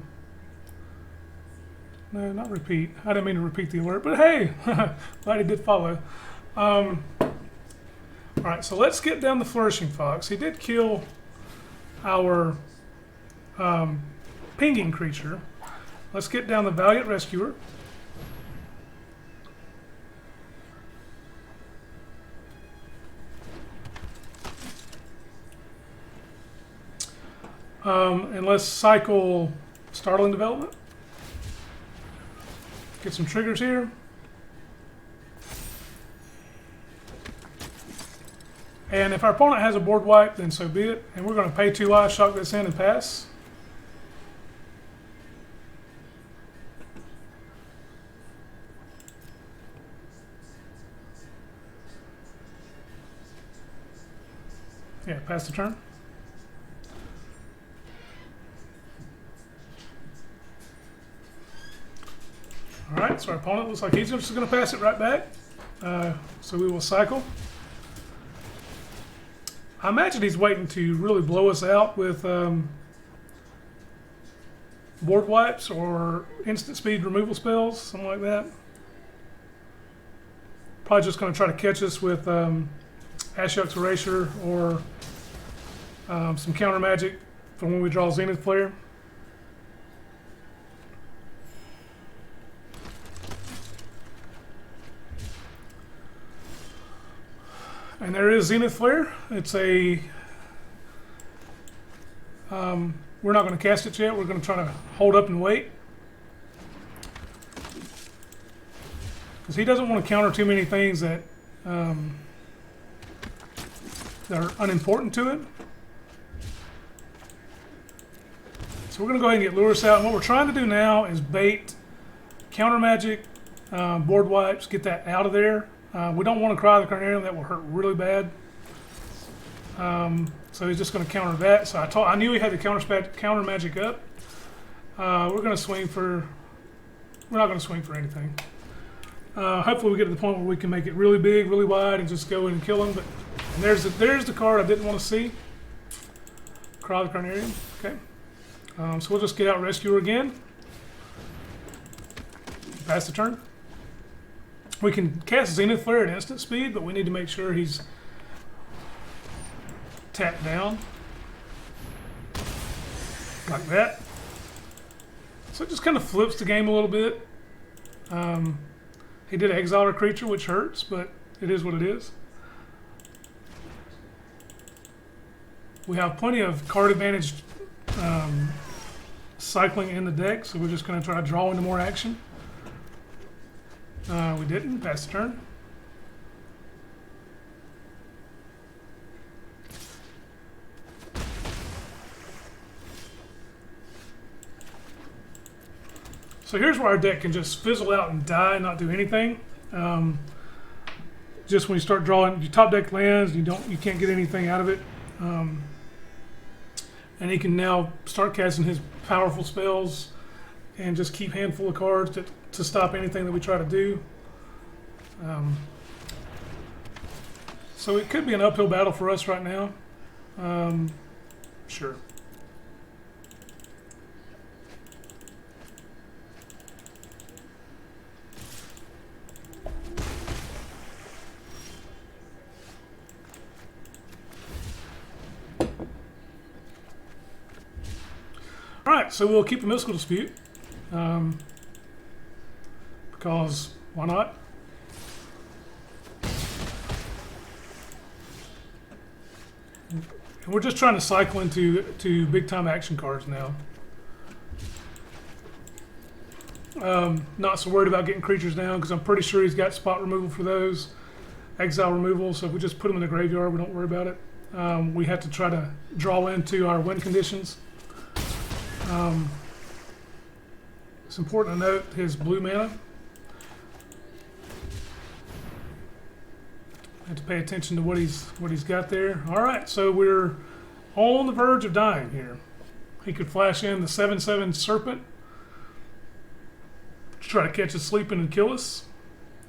not repeat. I didn't mean to repeat the alert, but hey, glad he did follow. Alright, so let's get down the Flourishing Fox. He did kill our pinging creature. Let's get down the Valiant Rescuer. And let's cycle Startling Development. Get some triggers here. And if our opponent has a board wipe, then so be it. And we're going to pay 2 lives, shock this in, and pass. Yeah, pass the turn. Alright, so our opponent looks like he's just going to pass it right back. So we will cycle. I imagine he's waiting to really blow us out with board wipes or instant speed removal spells, something like that. Probably just going to try to catch us with Ashiok's Erasure or some counter magic for when we draw Zenith Flare. And there is Zenith Flare. It's a... we're not going to cast it yet. We're going to try to hold up and wait. Because he doesn't want to counter too many things that, that are unimportant to him. So we're going to go ahead and get Lurrus out. And what we're trying to do now is bait counter magic, board wipes, get that out of there. We don't want to Cry the Carnarium, that will hurt really bad. So he's just going to counter that. So I knew he had the counter magic up. We're going to swing for... We're not going to swing for anything. Hopefully we get to the point where we can make it really big, really wide, and just go in and kill him. But there's the card I didn't want to see. Cry the Carnarium. Okay. So we'll just get out Rescuer again. Pass the turn. We can cast Zenith Flare at instant speed, but we need to make sure he's tapped down. Like that. So it just kind of flips the game a little bit. He did exile a creature, which hurts, but it is what it is. We have plenty of card advantaged cycling in the deck, so we're just going to try to draw into more action. We didn't. Pass the turn. So here's where our deck can just fizzle out and die and not do anything. Just when you start drawing your top deck lands, you can't get anything out of it. And he can now start casting his powerful spells and just keep handful of cards to stop anything that we try to do. So it could be an uphill battle for us right now. Sure. Alright, so we'll keep the mystical dispute. Because why not? And we're just trying to cycle into big time action cards now. Not so worried about getting creatures down because I'm pretty sure he's got spot removal for those. Exile removal, so if we just put them in the graveyard, we don't worry about it. We have to try to draw into our win conditions. It's important to note his blue mana. Have to pay attention to what he's got there. All right, so we're on the verge of dying here. He could flash in the 7/7 Serpent to try to catch us sleeping and kill us.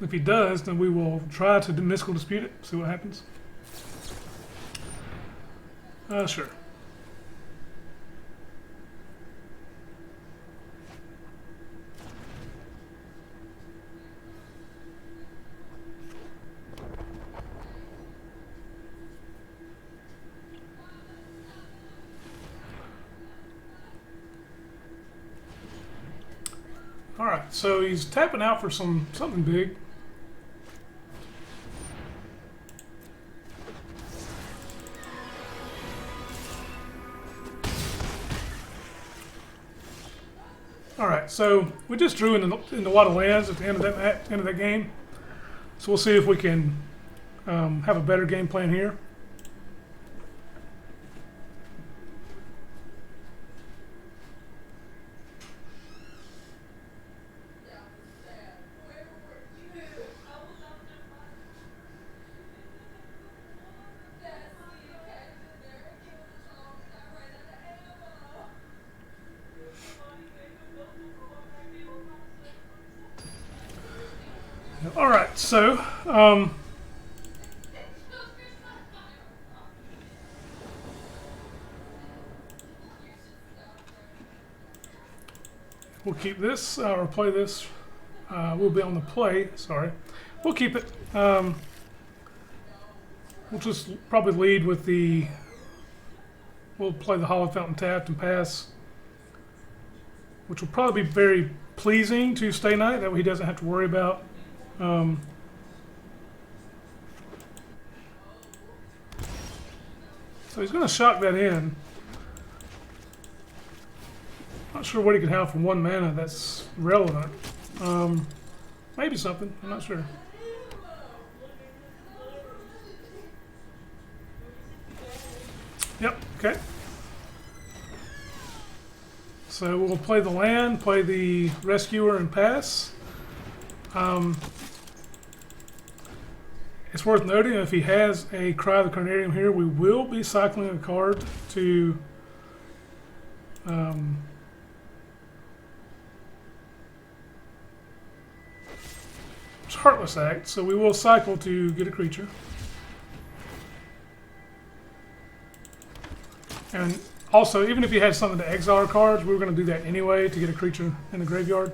If he does, then we will try to mystical dispute it. See what happens. Sure. Alright, so he's tapping out for something big. Alright, so we just drew in the lot of lands at the end of that game. So we'll see if we can have a better game plan here. All right, so we'll keep this or play this. We'll be on the play. Sorry, we'll keep it. We'll just probably lead with the. We'll play the Hollow Fountain tapped and pass, which will probably be very pleasing to Stay Night. That way he doesn't have to worry about. So he's going to shock that in. Not sure what he could have for 1 mana that's relevant. Maybe something. I'm not sure. Yep. Okay. So we'll play the land, play the Rescuer, and pass. It's worth noting if he has a Cry of the Carnarium here, we will be cycling a card to Heartless Act, so we will cycle to get a creature. And also, even if you had something to exile our cards, we were going to do that anyway to get a creature in the graveyard.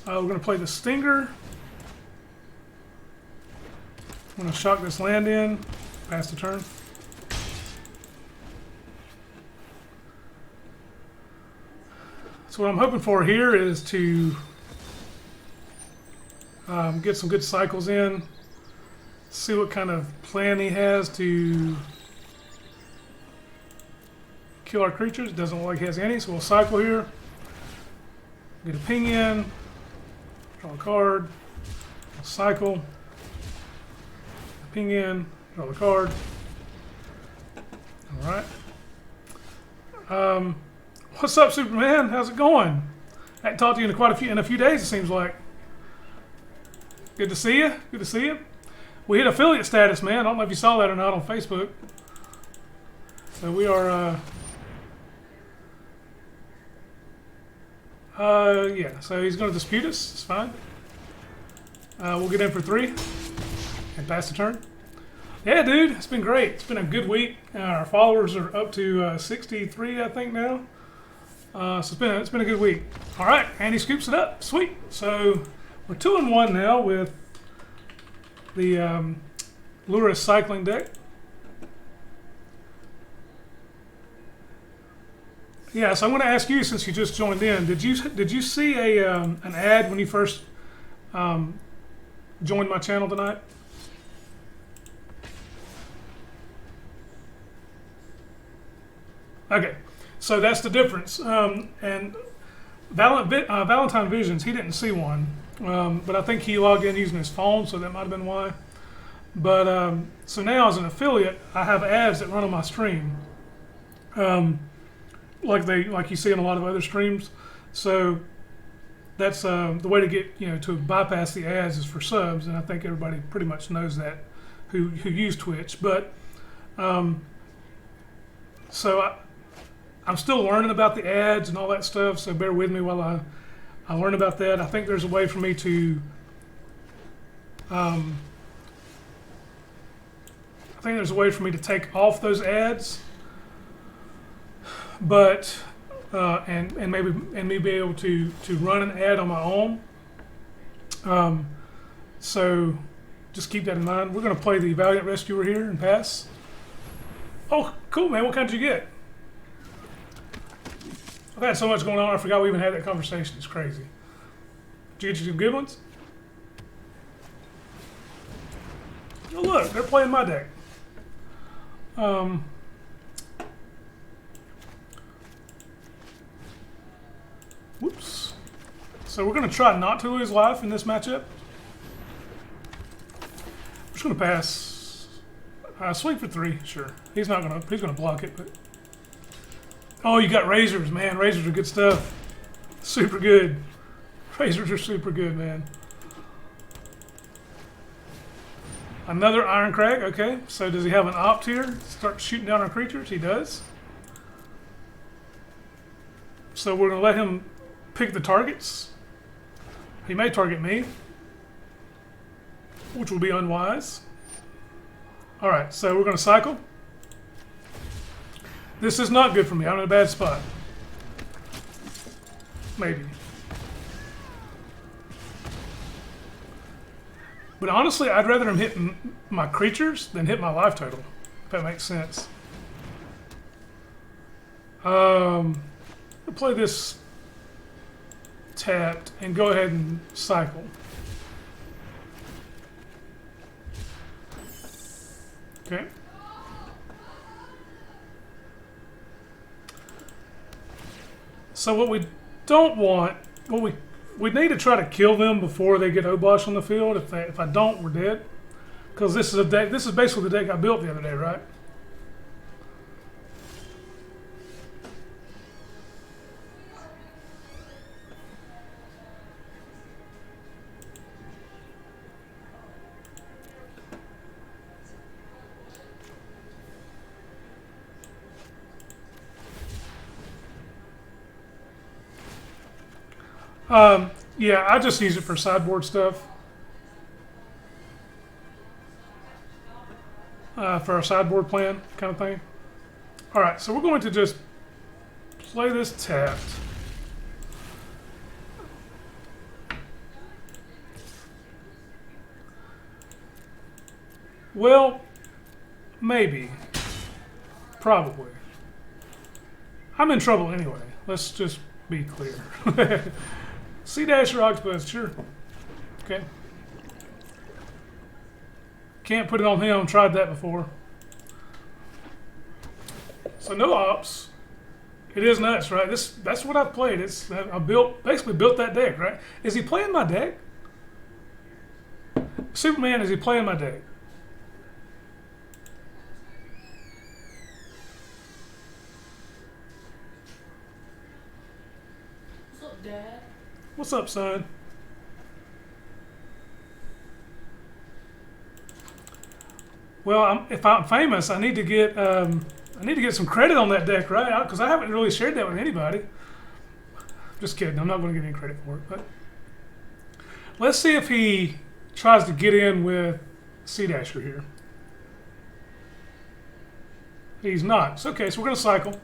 We're going to play the Stinger. I'm going to shock this land in, pass the turn. So what I'm hoping for here is to get some good cycles in, see what kind of plan he has to kill our creatures. Doesn't look like he has any, so we'll cycle here. Get a ping in, draw a card, cycle. Ping in, draw the card. Alright. What's up, Superman? How's it going? I haven't talked to you in a few days. It seems like. Good to see you. Good to see you. We hit affiliate status, man. I don't know if you saw that or not on Facebook. So we are. Yeah. So he's going to dispute us. It's fine. We'll get in for 3 and pass the turn. Yeah, dude, it's been great. It's been a good week. Our followers are up to 63, I think now. So it's been a good week. All right, Andy scoops it up. Sweet. So we're 2-1 now with the Lurrus Cycling deck. Yeah, so I'm going to ask you, since you just joined in, did you see an ad when you first joined my channel tonight? Okay, so that's the difference. And Valentine Visions, he didn't see one, but I think he logged in using his phone, so that might have been why. But so now as an affiliate, I have ads that run on my stream, like you see in a lot of other streams. So that's the way to get to bypass the ads is for subs, and I think everybody pretty much knows that who use Twitch. But so I'm still learning about the ads and all that stuff, so bear with me while I learn about that. I think there's a way for me to take off those ads, but and me be able to run an ad on my own. So just keep that in mind. We're going to play the Valiant Rescuer here and pass. Oh, cool, man. What kind did you get? I've had so much going on, I forgot we even had that conversation. It's crazy. Did you get you some good ones? Oh, look, they're playing my deck. Whoops. So we're going to try not to lose life in this matchup. I'm just going to pass. Swing for 3, sure. He's going to block it, but. Oh, you got razors, man. Razors are good stuff. Super good. Razors are super good, man. Another Iron Crag. Okay, so does he have an opt here? Start shooting down our creatures? He does. So we're going to let him pick the targets. He may target me, which will be unwise. All right, so we're going to cycle. This is not good for me. I'm in a bad spot. Maybe. But honestly, I'd rather him hit my creatures than hit my life total, if that makes sense. I'll play this tapped and go ahead and cycle. Okay. So what we don't want, we need to try to kill them before they get Obosh on the field. If I don't, we're dead. Because this is a deck. This is basically the deck I built the other day, right? Yeah, I just use it for sideboard stuff. For a sideboard plan kind of thing. Alright, so we're going to just play this tapped. Well, maybe. Probably. I'm in trouble anyway. Let's just be clear. Sea Dash or Octopus, sure. Okay. Can't put it on him. Tried that before. So no ops. It is nuts, right? That's what I've played. I basically built that deck, right? Is he playing my deck? Superman, is he playing my deck? What's up, Dad? What's up, son? Well, if I'm famous, I need to get some credit on that deck, right? Because I haven't really shared that with anybody. Just kidding. I'm not going to get any credit for it. But let's see if he tries to get in with Sea Dasher here. He's not. It's okay. So we're going to cycle.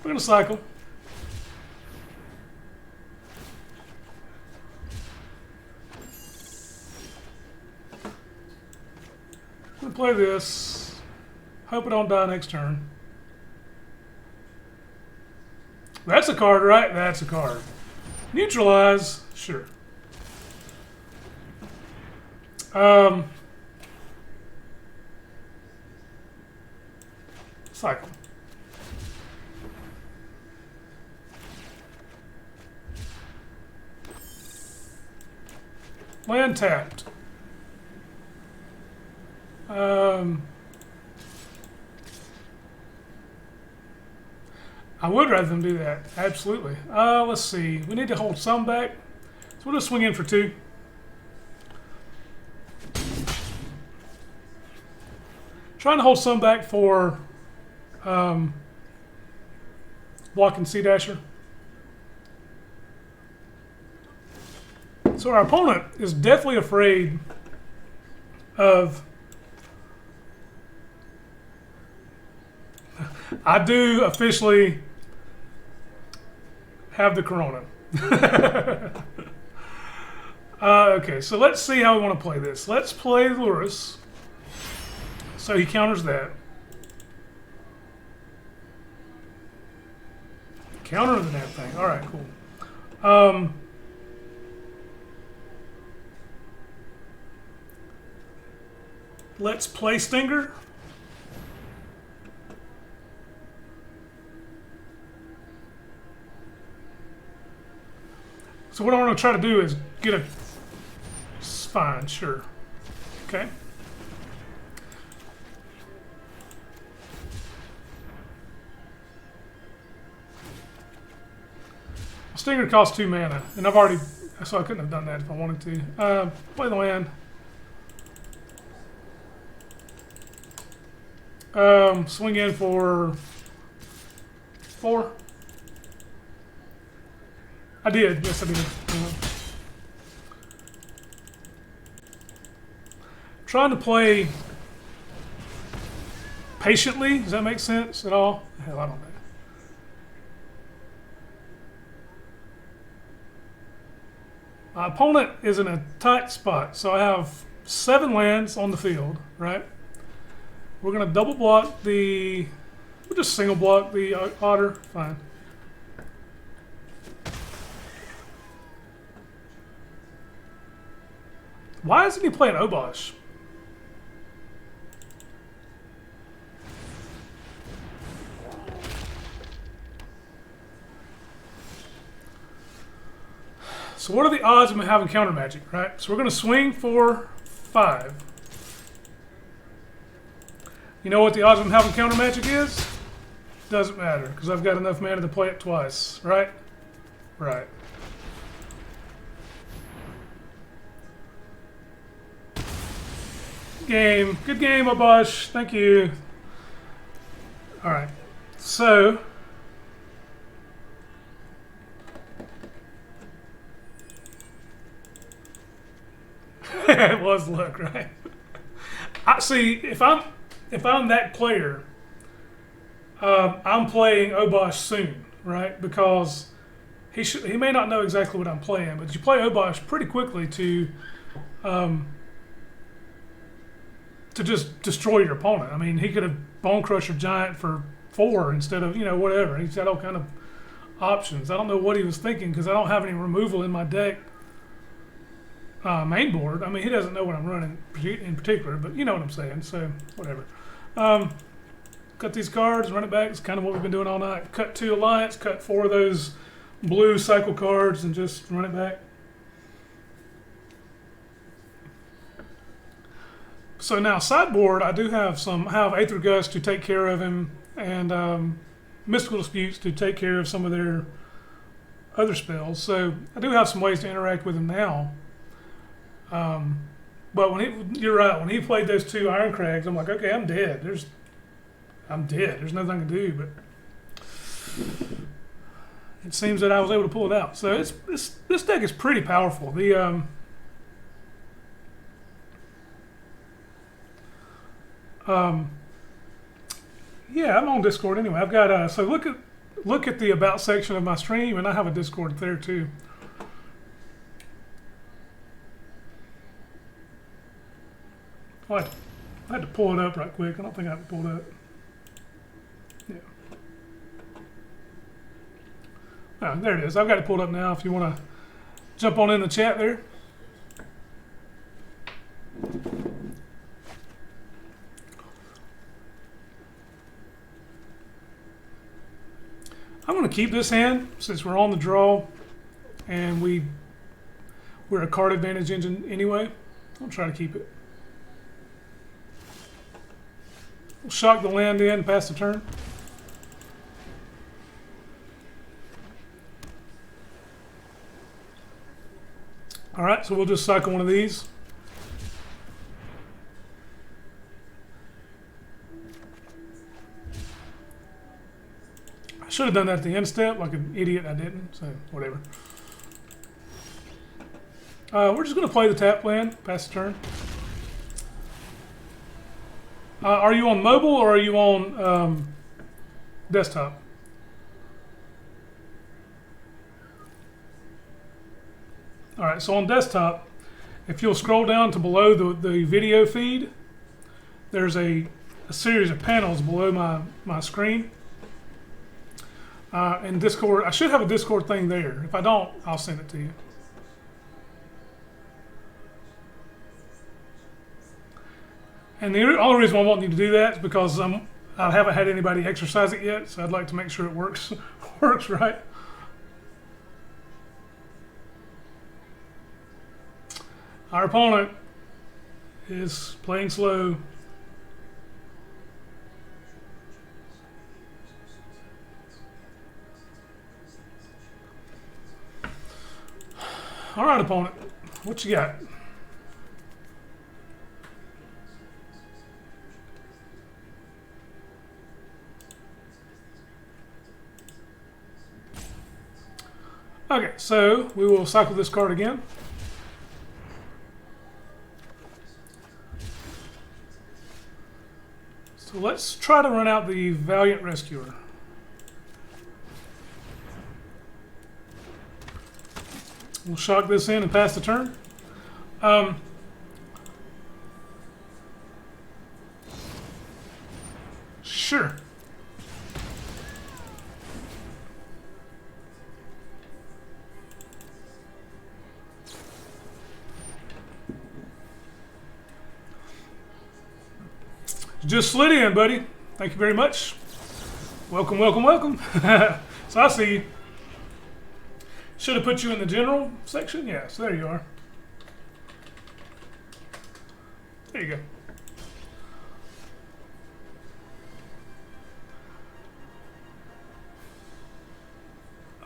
We're going to cycle. I'm going to play this. Hope it don't die next turn. That's a card, right? That's a card. Neutralize. Sure. Cycle. Land tapped. I would rather them do that. Absolutely. Let's see. We need to hold some back. So we'll just swing in for 2. Trying to hold some back for blocking Sea Dasher. So our opponent is deathly afraid of... I do officially have the corona. Okay, so let's see how we want to play this. Let's play Lurrus. So he counters that. Counter the damn thing. All right, cool. Let's play Stinger. So what I want to try to do is get a spine, sure. Okay. Stinger costs 2 mana, and I've already, so I couldn't have done that if I wanted to. Play the land. Swing in for 4. I did. Yes, I did. Trying to play patiently. Does that make sense at all? Hell, I don't know. My opponent is in a tight spot, so I have 7 lands on the field, right? We're going to double block the... We'll just single block the otter. Fine. Why isn't he playing Obosh? So what are the odds of me having counter magic, right? So we're going to swing for 5. You know what the odds of me having counter magic is? Doesn't matter, because I've got enough mana to play it twice, right? Right. Game. Good game, Obosh. Thank you. Alright. So... it was luck, right? I see. If I'm that player, I'm playing Obosh soon, right? Because he may not know exactly what I'm playing, but you play Obosh pretty quickly to just destroy your opponent. I mean, he could have Bone Crusher Giant for 4 instead of, you know, whatever. He's got all kind of options. I don't know what he was thinking because I don't have any removal in my deck. Main board. I mean, he doesn't know what I'm running in particular, but you know what I'm saying, so whatever. Cut these cards, run it back. It's kind of what we've been doing all night. Cut 2 Alliance, cut 4 of those blue cycle cards, and just run it back. So now sideboard, I do have some. I have Aether Gust to take care of him, and mystical disputes to take care of some of their other spells. So I do have some ways to interact with him now. But you're right. When he played those 2 Iron Crags, I'm like, okay, I'm dead. I'm dead. There's nothing I can do. But it seems that I was able to pull it out. So this deck is pretty powerful. Yeah, I'm on Discord anyway. I've got so look at the about section of my stream, and I have a Discord there too. I had to pull it up right quick. I don't think I have it pulled up. Yeah. Oh, there it is. I've got it pulled up now if you want to jump on in the chat there. I'm going to keep this hand since we're on the draw and we're a card advantage engine anyway. I'll try to keep it. We'll shock the land in and pass the turn. All right, so we'll just cycle one of these. I should have done that at the end step, like an idiot. I didn't, so whatever. We're just going to play the tap plan, pass the turn. Are you on mobile or are you on desktop? All right, so on desktop, if you'll scroll down to below the video feed, there's a series of panels below my screen. And Discord, I should have a Discord thing there. If I don't, I'll send it to you. And the only reason I want you to do that is because I haven't had anybody exercise it yet, so I'd like to make sure it works right. Our opponent is playing slow. All right, opponent, what you got? Okay, so we will cycle this card again. So let's try to run out the Valiant Rescuer. We'll shock this in and pass the turn. Sure. Just slid in, buddy. Thank you very much. Welcome, welcome, welcome. So I see you. Should have put you in the general section. Yeah, so there you are. There you go.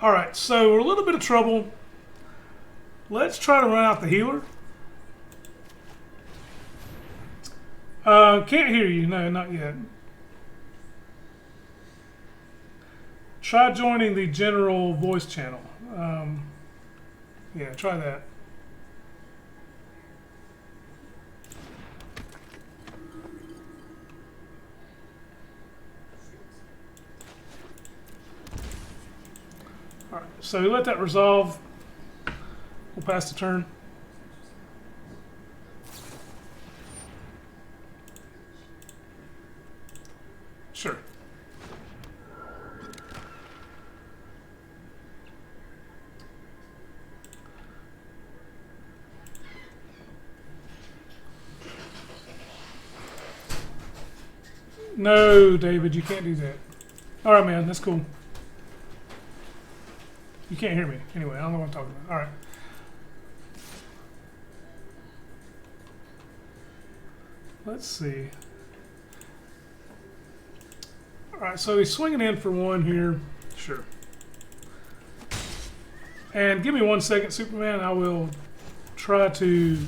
All right, so we're a little bit of trouble. Let's try to run out the healer. Can't hear you. No, not yet. Try joining the general voice channel. Yeah, try that. All right, so let that resolve. We'll pass the turn. Sure. No, David, you can't do that. All right, man, that's cool. You can't hear me. Anyway, I don't know what I'm talking about. All right. Let's see. Alright, so he's swinging in for one here. Sure. And give me 1 second, Superman. I will try to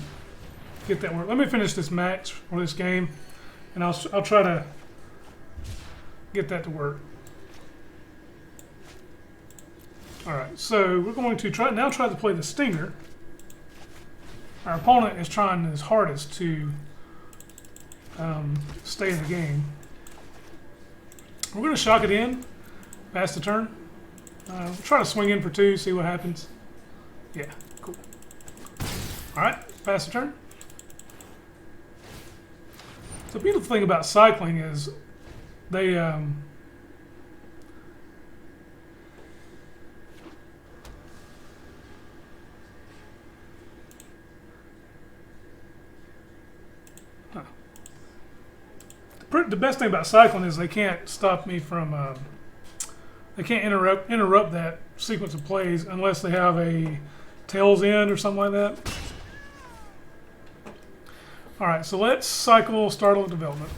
get that work. Let me finish this match or this game, and I'll try to get that to work. Alright, so we're going to try to play the Stinger. Our opponent is trying his hardest to stay in the game. We're going to shock it in, pass the turn. We'll try to swing in for 2, see what happens. Yeah, cool. Alright, pass the turn. The beautiful thing about cycling is they the best thing about cycling is they can't stop me from they can't interrupt that sequence of plays unless they have a tails end or something like that. Alright, so let's cycle startle development.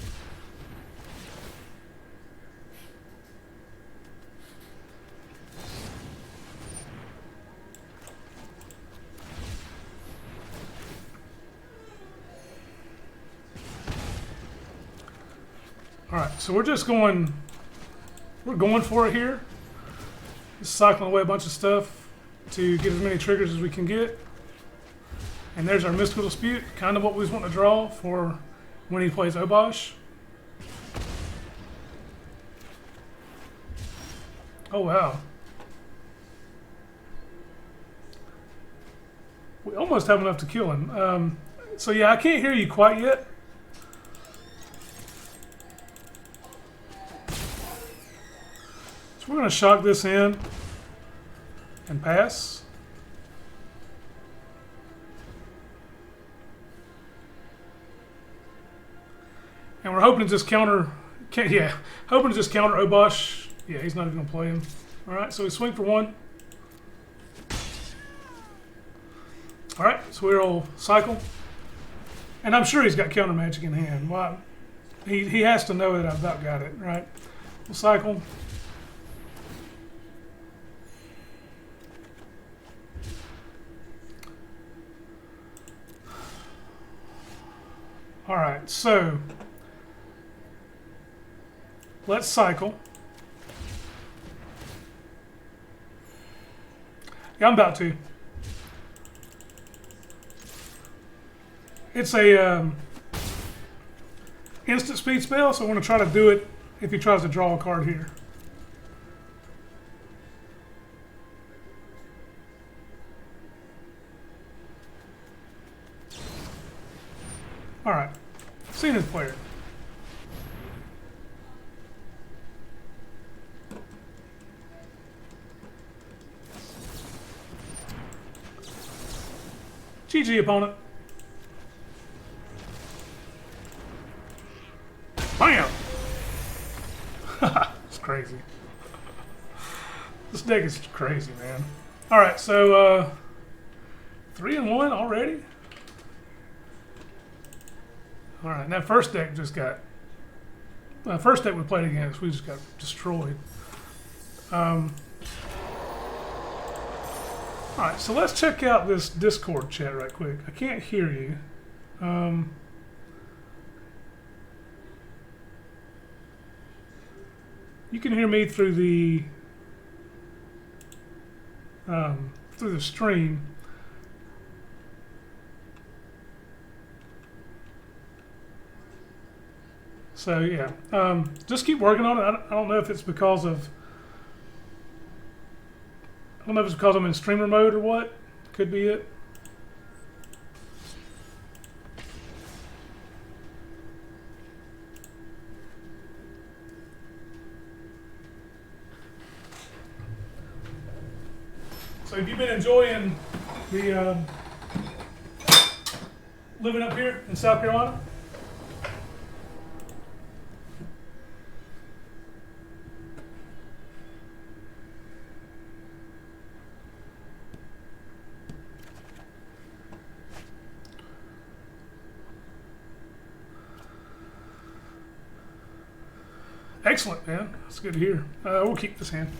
Alright, so we're going for it here. Just cycling away a bunch of stuff to get as many triggers as we can get. And there's our Mystical Dispute, kind of what we want to draw for when he plays Obosh. Oh wow. We almost have enough to kill him. So yeah, I can't hear you quite yet. So we're going to shock this in and pass. And we're hoping to just counter Obosh. Yeah, he's not even going to play him. Alright, so we swing for 1. Alright, so we'll cycle. And I'm sure he's got counter magic in hand. Well, he has to know that I've about got it, right? We'll cycle. Alright, so let's cycle. Yeah, I'm about to. It's a instant speed spell, so I want to try to do it if he tries to draw a card here. Alright, seen his player. GG, opponent. Bam! It's crazy. This deck is crazy, man. Alright, so 3-1 already? Alright, and that first deck just got... The first deck we played against, we just got destroyed. Alright, so let's check out this Discord chat right quick. I can't hear you. You can hear me through the stream. So yeah, just keep working on it. I don't know if it's because of I'm in streamer mode or what. Could be it. So have you been enjoying the living up here in South Carolina? Excellent, man. That's good to hear. We'll keep this hand.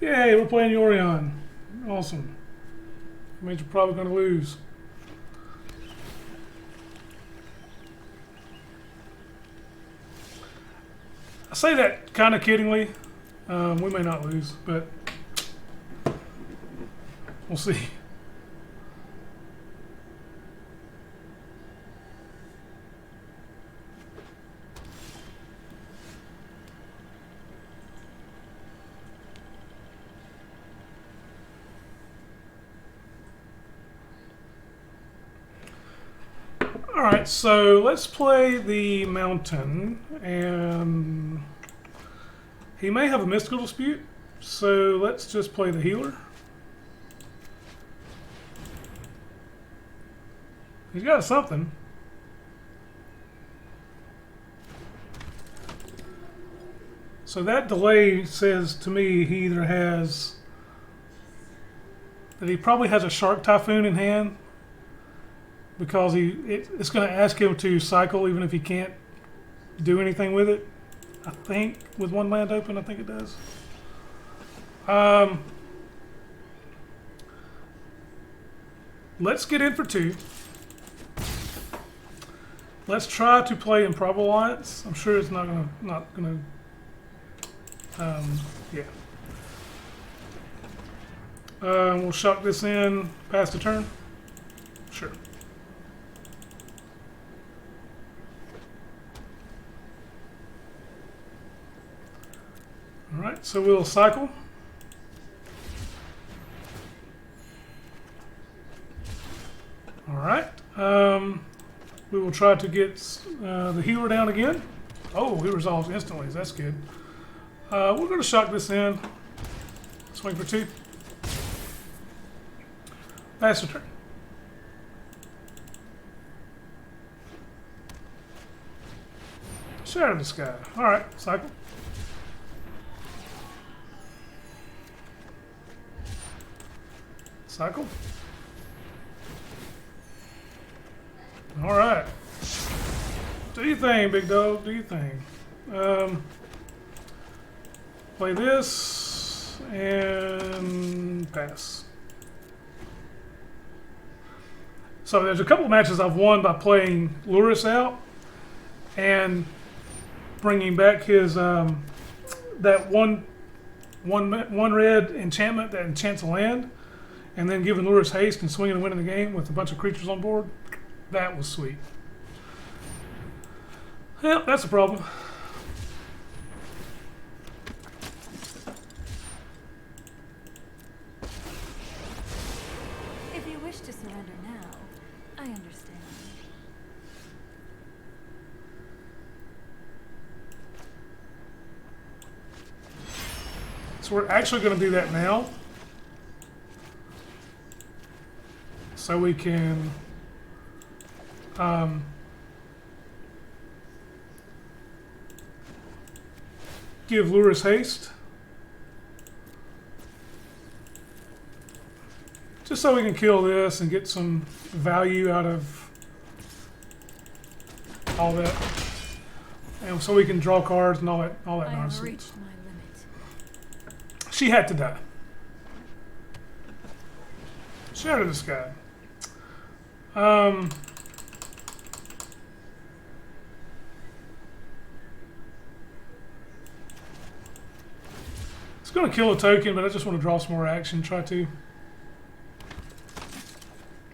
Yay, we're playing Yorion. Awesome. Means we're probably going to lose. I say that kind of kiddingly. We may not lose, but we'll see. Alright, so let's play the mountain, and he may have a mystical dispute, so let's just play the healer. He's got something. So that delay says to me he either has, that he probably has a Shark Typhoon in hand, because it's going to ask him to cycle even if he can't do anything with it. I think with one land open, I think it does. Let's get in for 2. Let's try to play Improbable Alliance. I'm sure it's not gonna. Yeah. We'll shock this in, pass the turn. Sure. All right, so we'll cycle. All right. We will try to get the healer down again. Oh, he resolves instantly. That's good. We're going to shock this in. Swing for 2. Pass the turn. Shatter the sky. All right, cycle. Cycle. All right. Do your thing, big dog. Do your thing. Play this and pass. So there's a couple of matches I've won by playing Lurrus out and bringing back his that one red enchantment that enchants a land, and then giving Lurrus haste and swinging and winning the game with a bunch of creatures on board. That was sweet. Yep, that's a problem. If you wish to surrender now, I understand. So we're actually going to do that now, so we can give Lurrus haste, just so we can kill this and get some value out of all that, and so we can draw cards and all that I have nonsense. reached my limit. She had to die. Shatter the sky. It's going to kill a token, but I just want to draw some more action. Try to.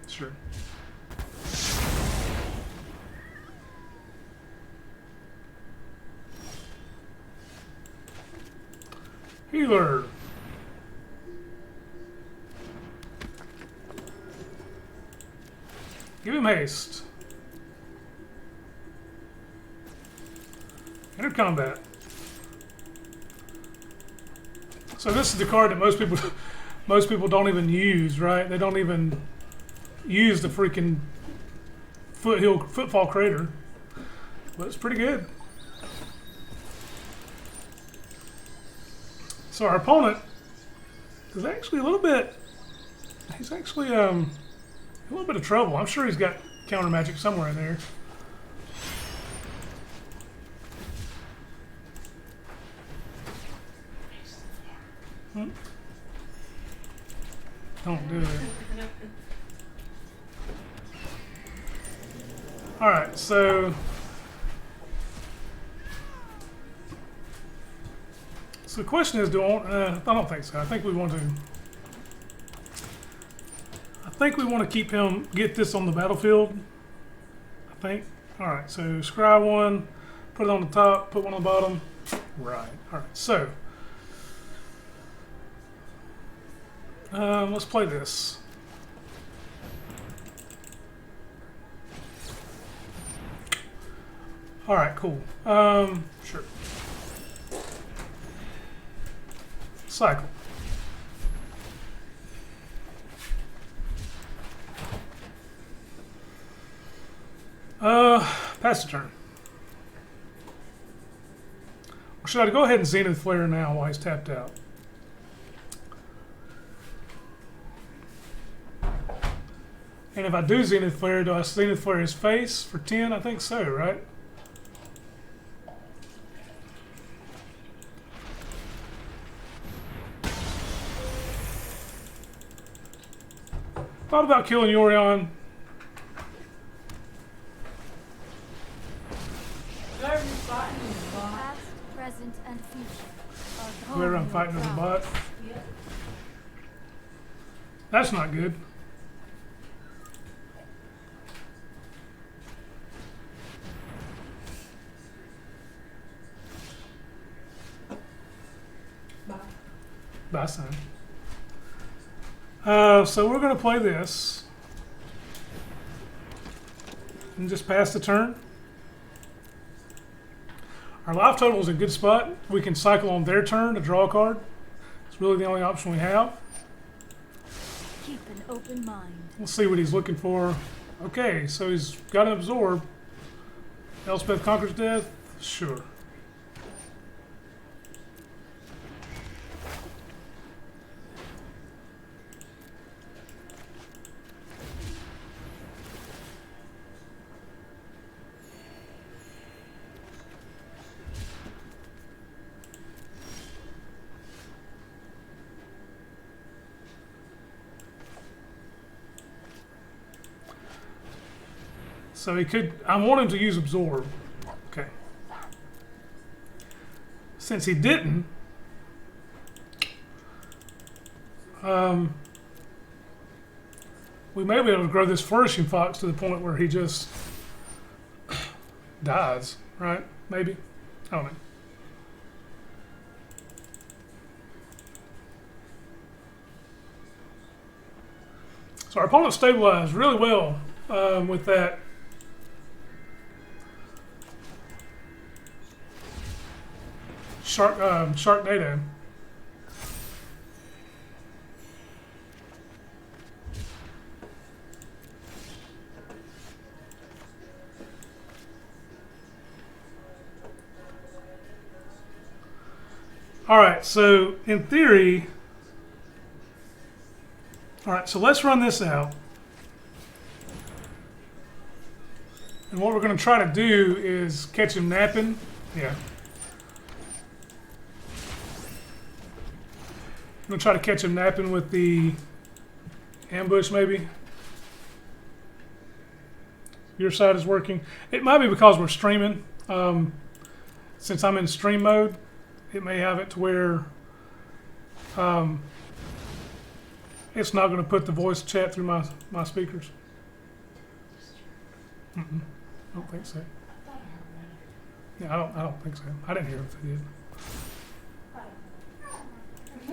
Sure. Healer. Give him haste. Enter combat. So this is the card that most people don't even use, right? They don't even use the freaking footfall crater, but it's pretty good. So our opponent is actually a little bit. He's actually a little bit of trouble. I'm sure he's got counter magic somewhere in there. Don't do it. Alright, so the question is, do I want, I don't think so. I think we want to keep him, get this on the battlefield. I think. Alright, so scry one, put it on the top, put one on the bottom. Right. Alright, so let's play this. Alright, cool. Sure. Cycle. Pass the turn. Or should I go ahead and Zenith Flare now while he's tapped out? And if I do Zenith Flare, do I Zenith Flare his face for 10? I think so, right? Thought about killing Yorion. Past, present, and future. Whoever I'm fighting is a bot. That's not good. Bye, son. So we're going to play this and just pass the turn. Our life total is a good spot. We can cycle on their turn to draw a card. It's really the only option we have. Keep an open mind. We'll see what he's looking for. Okay, so he's got an absorb. Elspeth conquers death. Sure. So he could, I want him to use absorb. Okay. Since he didn't, we may be able to grow this flourishing fox to the point where he just dies, right? Maybe. I don't know. So our opponent stabilized really well with that. Sharknado. All right, so in theory, all right, so let's run this out. And what we're going to try to do is catch him napping. Yeah. I'm going to try to catch him napping with the ambush, maybe. Your side is working. It might be because we're streaming. Since I'm in stream mode, it may have it to where it's not going to put the voice chat through my speakers. I don't think so. Yeah, I don't think so. I didn't hear if they did. I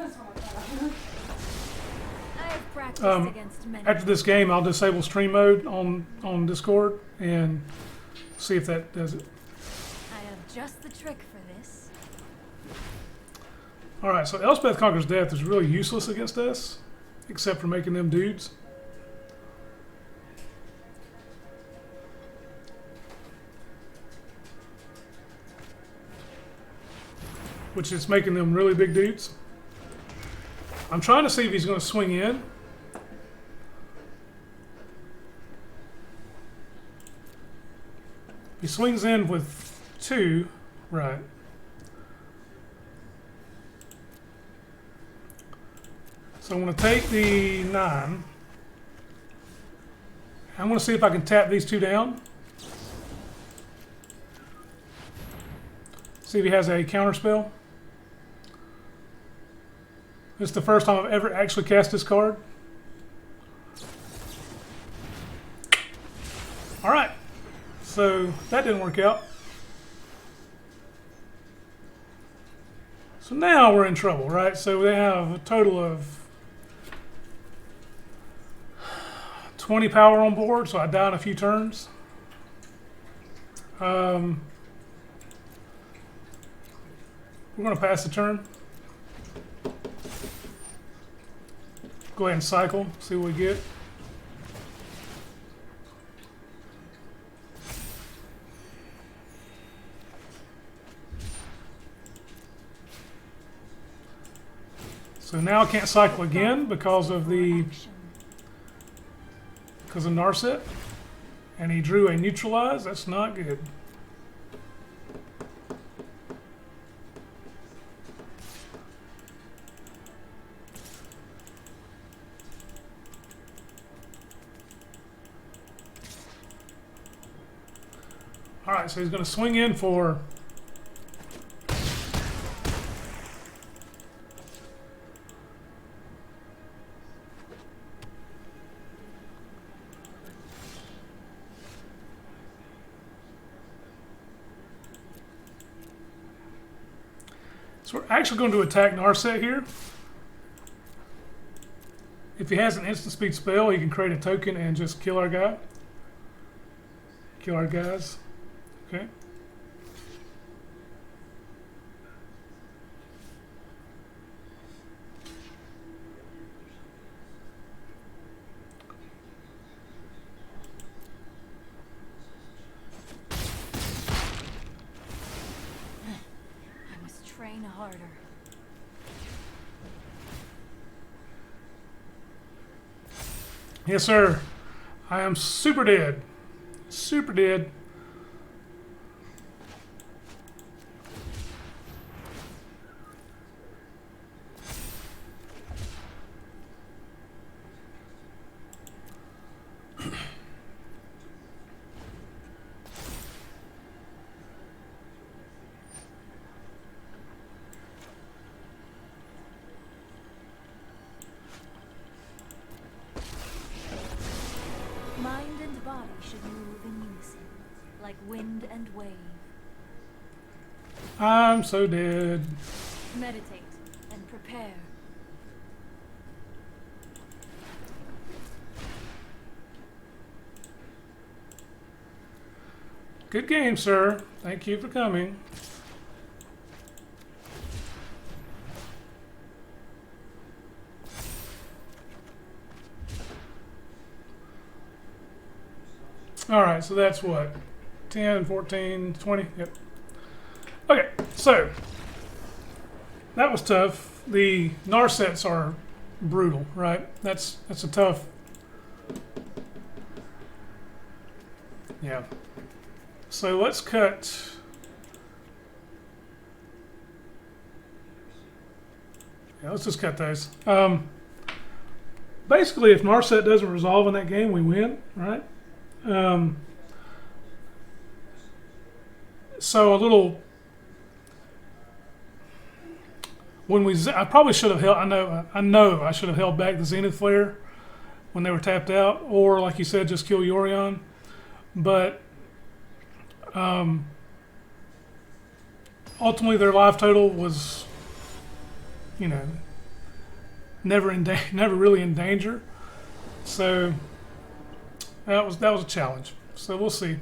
have practiced against many. After this game, I'll disable stream mode on Discord and see if that does it. I have just the trick for this. All right, so Elspeth Conquers Death is really useless against us, except for making them dudes. Which is making them really big dudes. I'm trying to see if he's going to swing in. He swings in with 2, right. So I'm going to take the 9. I'm going to see if I can tap these 2 down. See if he has a counter spell. This is the first time I've ever actually cast this card. Alright, so that didn't work out. So now we're in trouble, right? So we have a total of 20 power on board, so I die in a few turns. We're going to pass the turn. Go ahead and cycle, see what we get. So now I can't cycle again because of Narset. And he drew a neutralize. That's not good. Alright, so he's going to swing in for... So we're actually going to attack Narset here. If he has an instant speed spell, he can create a token and just kill our guy. Kill our guys. Okay. I must train harder. Yes, sir. I am super dead. Super dead. Mind and body should move in unison, like wind and wave. I'm so dead. Meditate and prepare. Good game, sir. Thank you for coming. All right, so that's what? 10, 14, 20? Yep. Okay, so that was tough. The Narsets are brutal, right? That's a tough. Yeah. So let's cut. Yeah, let's just cut those. Basically, if Narset doesn't resolve in that game, we win, right? So a little. When I probably should have held. I know I should have held back the Zenith Flare when they were tapped out, or like you said, just kill Yorion. But ultimately, their life total was, never really in danger. So that was a challenge. So we'll see.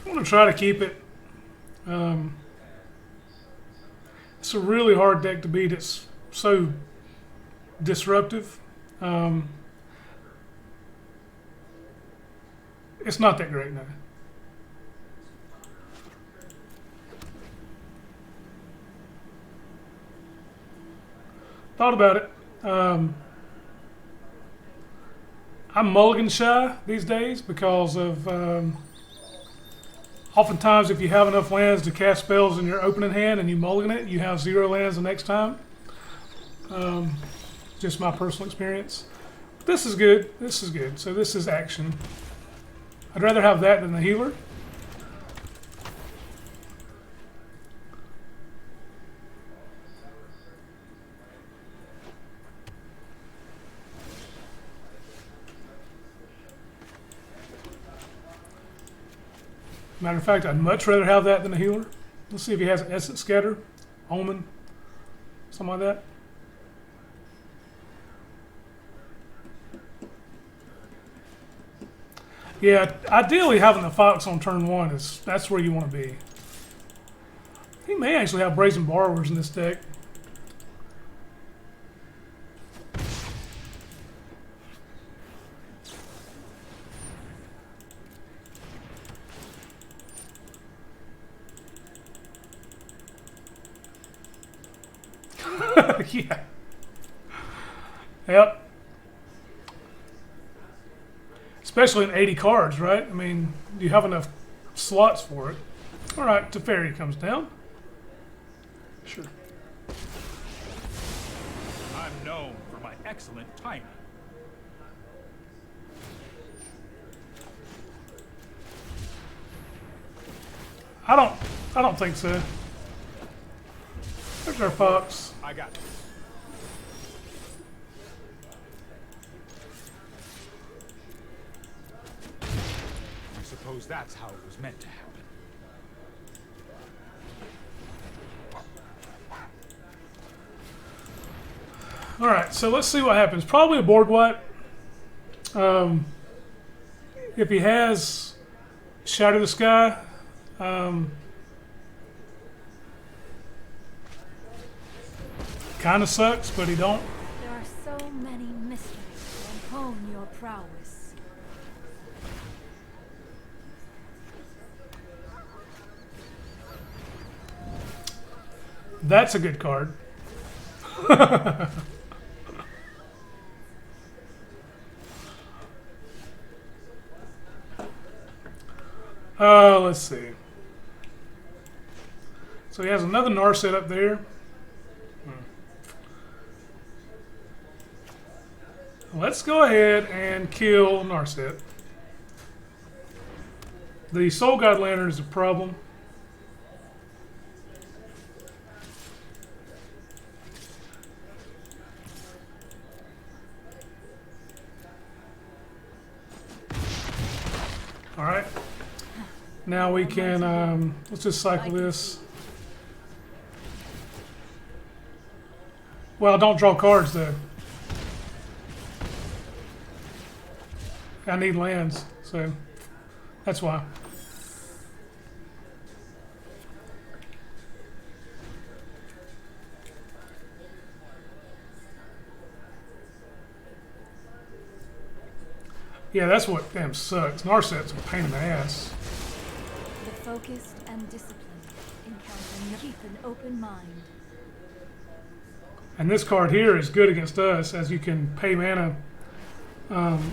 I'm going to try to keep it. It's a really hard deck to beat. It's so disruptive. It's not that great now. Thought about it. I'm mulligan shy these days because of oftentimes if you have enough lands to cast spells in your opening hand and you mulligan it, you have 0 lands the next time. Just my personal experience. But this is good. This is good. So this is action. I'd rather have that than the healer. Matter of fact, I'd much rather have that than a healer. Let's see if he has an Essence Scatter, Omen, something like that. Yeah, ideally having the Fox on turn 1 that's where you want to be. He may actually have Brazen Borrowers in this deck. Yeah. Yep. Especially in 80 cards, right? I mean, you have enough slots for it. All right, Teferi comes down. Sure. I'm known for my excellent timing. I don't think so. There's our Fox. I got it. I suppose that's how it was meant to happen. All right, so let's see what happens. Probably a board wipe. If he has Shatter the Sky, kind of sucks, but he don't. There are so many mysteries to hone your prowess. That's a good card. Let's see. So he has another Narset up there. Let's go ahead and kill Narset. The Soul God Lantern is a problem. All right. Now we can, let's just cycle this. Well, don't draw cards though. I need lands, so that's why. Yeah, that's what damn sucks. Narset's a pain in the ass. The focused and disciplined encounter keep an open mind. And this card here is good against us, as you can pay mana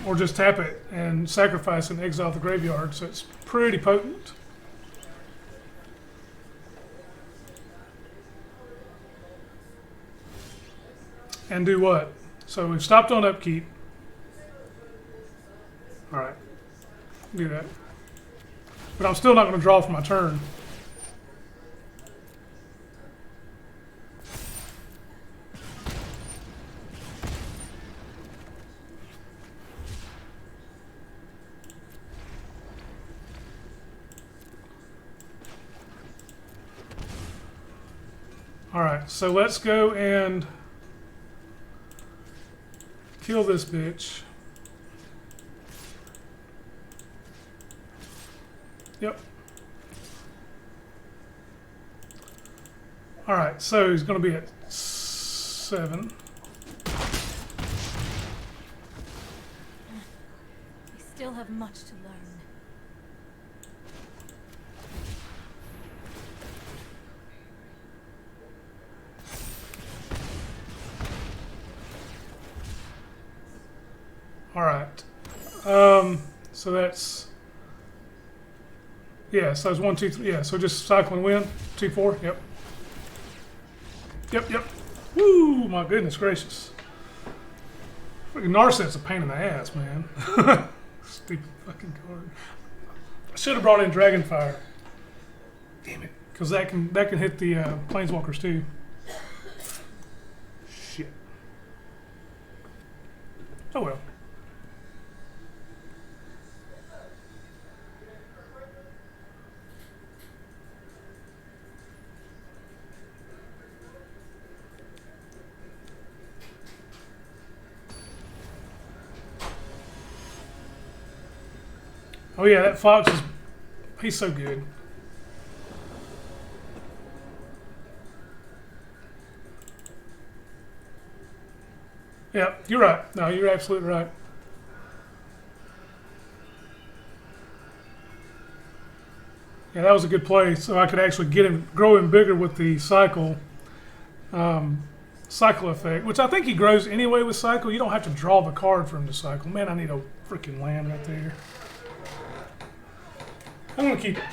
or just tap it and sacrifice and exile the graveyard. So it's pretty potent. And do what? So we've stopped on upkeep. All right, do that. But I'm still not going to draw for my turn. All right, so let's go and kill this bitch. Yep. All right, so he's going to be at 7. We still have much to learn. All right. So that's yeah. So it's 1, 2, 3. Yeah. So just cycle and win. 2, 4. Yep. Yep. Woo! My goodness gracious. Freaking Narset's a pain in the ass, man. Stupid fucking card. I should have brought in Dragonfire. Damn it. Because that can hit the Planeswalkers too. Shit. Oh well. Oh yeah, that Fox he's so good. Yeah, you're right. No, you're absolutely right. Yeah, that was a good play. So I could actually get him, grow him bigger with the cycle effect, which I think he grows anyway with cycle. You don't have to draw the card for him to cycle. Man, I need a freaking land right there. I'm gonna keep it.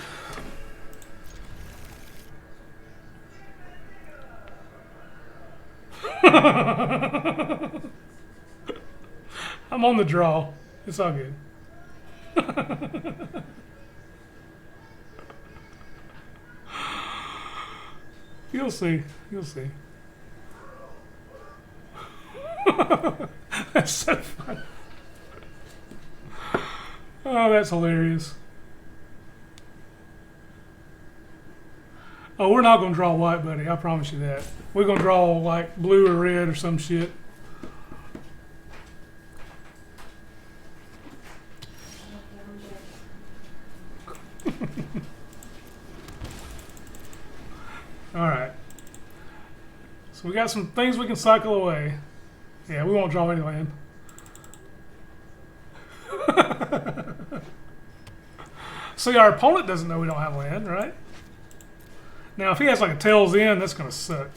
I'm on the draw. It's all good. You'll see. You'll see. That's so funny. Oh, that's hilarious. Oh, we're not going to draw white, buddy. I promise you that. We're going to draw like blue or red or some shit. All right. So we got some things we can cycle away. Yeah, we won't draw any land. See, our opponent doesn't know we don't have land, right? Now, if he has like a tails in, that's going to suck.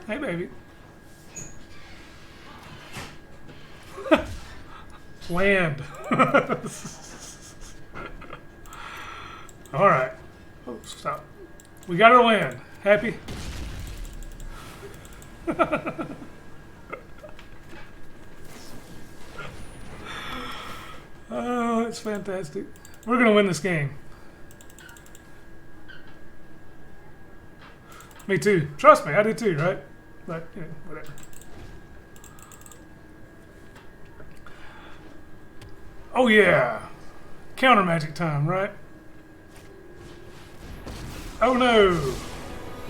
Hey, baby. Land. All right. Oh, stop. We got our land. Happy? Oh, that's fantastic. We're going to win this game. Me too. Trust me, I do too, right? But, you know, whatever. Oh, yeah. Counter magic time, right? Oh, no.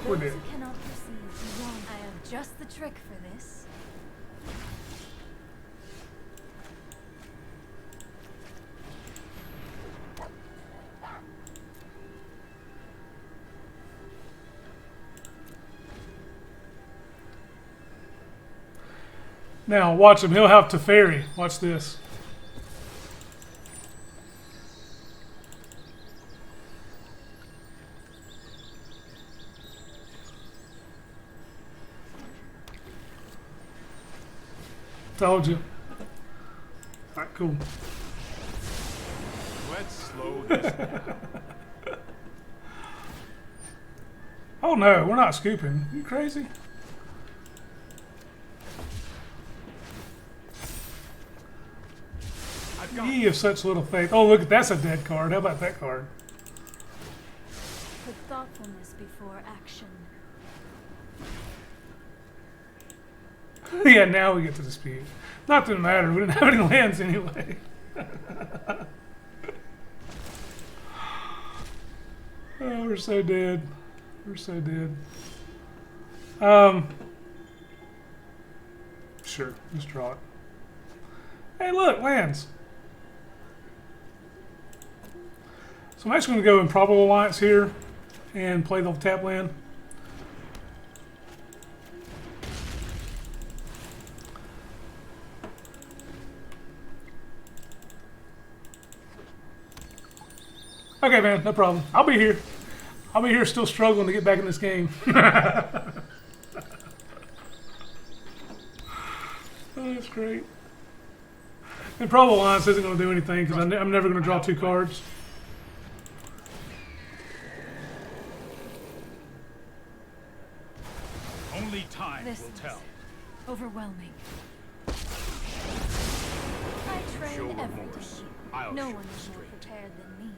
We're dead. Those who cannot perceive the wrong. I have just the trick for this. Now, watch him. He'll have Teferi. Watch this. Told you. All right, cool. Let's slow this down. Oh, no. We're not scooping. You crazy? Ye of such little faith. Oh, look, that's a dead card. How about that card? Put thoughtfulness before action. Yeah, now we get to dispute. Not that it mattered. We didn't have any lands anyway. Oh, we're so dead. We're so dead. Sure. Let's draw it. Hey, look, lands. So I'm actually going to go Improbable Alliance here and play the tap land. Okay, man, no problem. I'll be here. I'll be here still struggling to get back in this game. Oh, that's great. And Probable Alliance isn't going to do anything because I'm never going to draw 2 cards. Only time This will is tell. overwhelming. I train Show every remorse. day. I'll No show one is more restraint. prepared than me.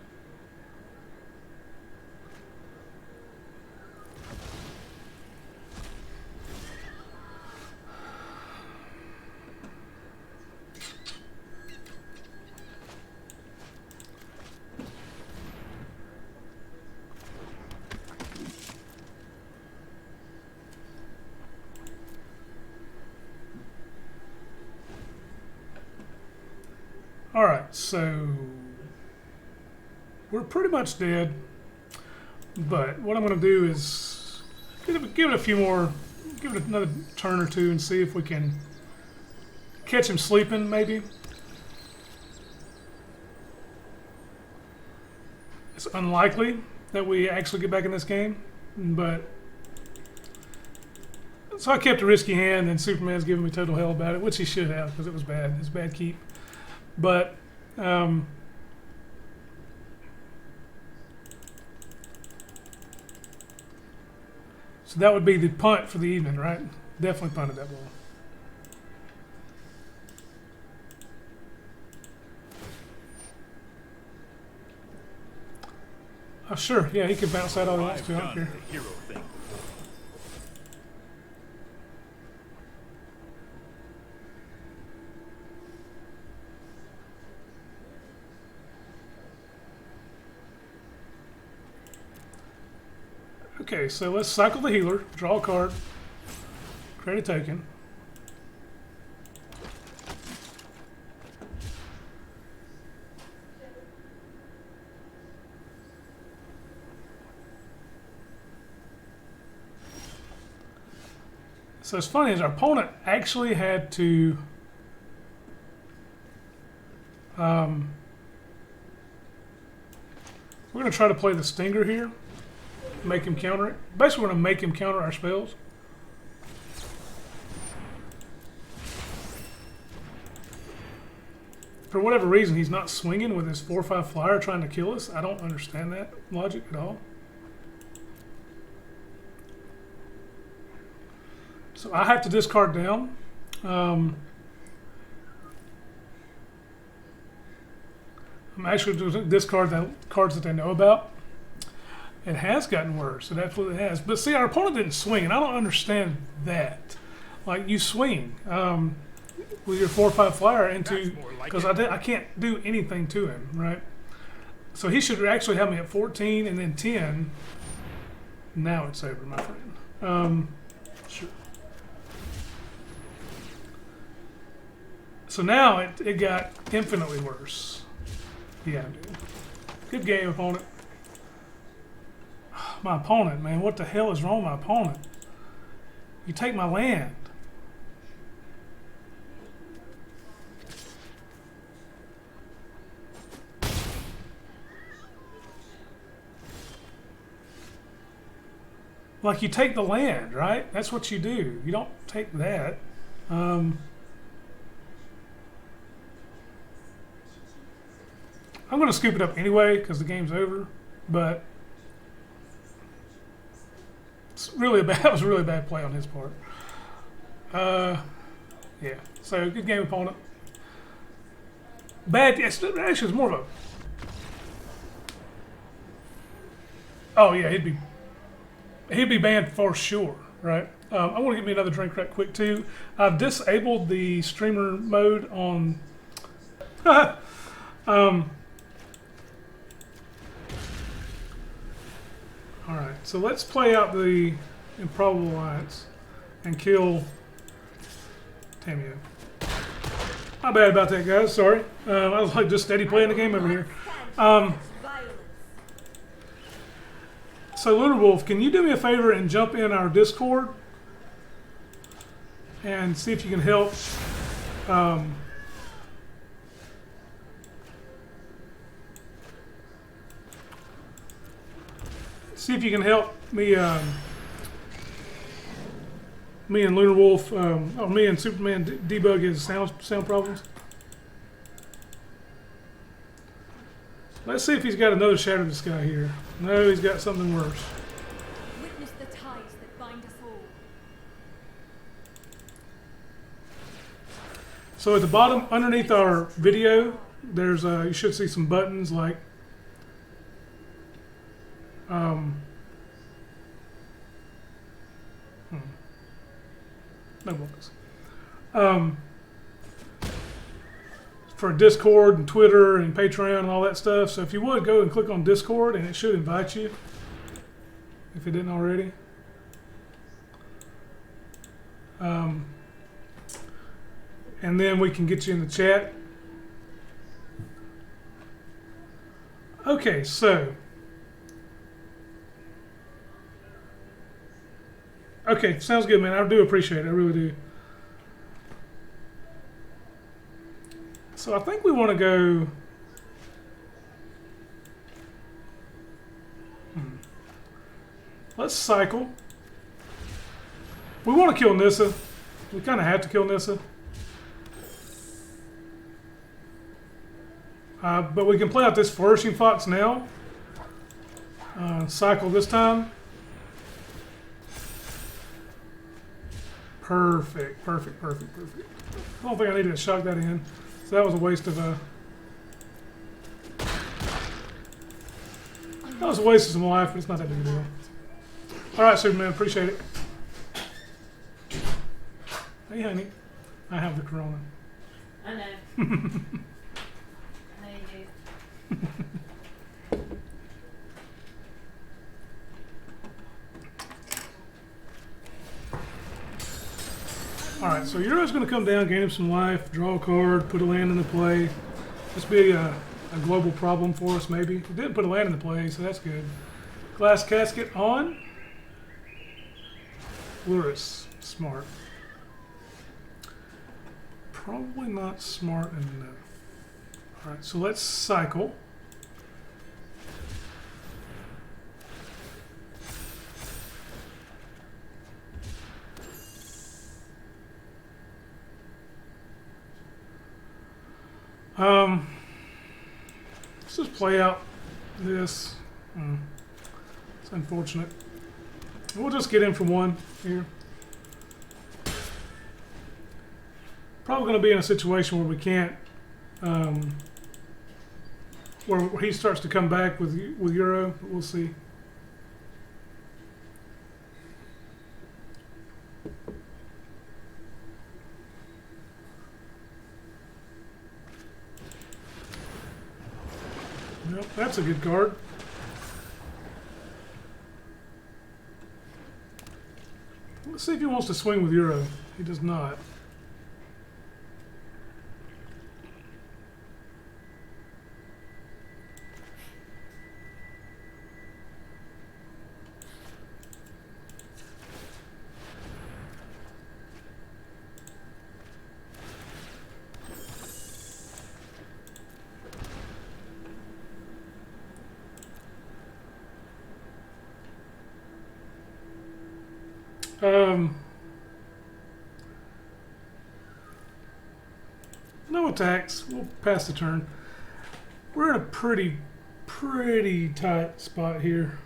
Alright, so we're pretty much dead, but what I'm going to do is give it a few more, give it another turn or two and see if we can catch him sleeping maybe. It's unlikely that we actually get back in this game, but so I kept a risky hand and Superman's giving me total hell about it, which he should have because it was bad. It's a bad keep. But so that would be the punt for the evening, right? Definitely punted that ball. Oh, sure. Yeah, he can bounce that all he wants I've to. I don't done care. the hero thing before. Okay, so let's cycle the healer, draw a card, create a token. So it's funny is our opponent actually had to we're going to try to play the Stinger here, make him counter it. Basically we're going to make him counter our spells. For whatever reason he's not swinging with his 4/5 flyer trying to kill us. I don't understand that logic at all. So I have to discard down. I'm actually going to discard the cards that they know about. It has gotten worse, so that's what it has. But see, our opponent didn't swing, and I don't understand that. Like, you swing with your 4/5 flyer into, because I can't do anything to him, right? So he should actually have me at 14 and then 10. Now it's over, my friend. Sure. So now it got infinitely worse. Yeah, dude. Good game, opponent. My opponent, man. What the hell is wrong with my opponent? You take my land. Like, you take the land, right? That's what you do. You don't take that. I'm going to scoop it up anyway because the game's over, but it's really that was a really bad play on his part. Yeah, so good game, opponent. Bad, actually it's more of a, oh yeah, he'd be banned for sure, right? I want to get me another drink right quick too. I've disabled the streamer mode on Alright, so let's play out the Improbable Alliance and kill Tamio. My bad about that, guys. Sorry. I was like just steady playing the game over here. So, Lunar Wolf, can you do me a favor and jump in our Discord and see if you can help See if you can help me. Me and Lunar Wolf, or me and Superman debug his sound problems. Let's see if he's got another Shadow of the Sky here. No, he's got something worse. Witness the ties that bind us all. So at the bottom, underneath our video, there's you should see some buttons like no buttons. For Discord and Twitter and Patreon and all that stuff. So if you would, go and click on Discord and it should invite you if it didn't already. And then we can get you in the chat. Okay, so. Okay, sounds good, man. I do appreciate it. I really do. So I think we want to go. Let's cycle. We want to kill Nissa. We kind of have to kill Nissa. But we can play out this Flourishing Fox now. Cycle this time. Perfect, perfect, perfect, perfect. I don't think I needed to shock that in. So that was a waste of that was a waste of some life, but it's not that big a deal. Alright, Superman, appreciate it. Hey, honey. I have the corona. I know. I know you do. Alright, so Euro's going to come down, gain him some life, draw a card, put a land into play. This be a global problem for us, maybe. We didn't put a land into play, so that's good. Glass casket on. Lurrus. Smart. Probably not smart enough. Alright, so let's cycle. Let's just play out this. It's unfortunate. We'll just get in for one here. Probably going to be in a situation where we can't, where he starts to come back with Euro, but we'll see. Yep, that's a good card. Let's see if he wants to swing with Euro. He does not. No attacks. We'll pass the turn. We're in a pretty tight spot here.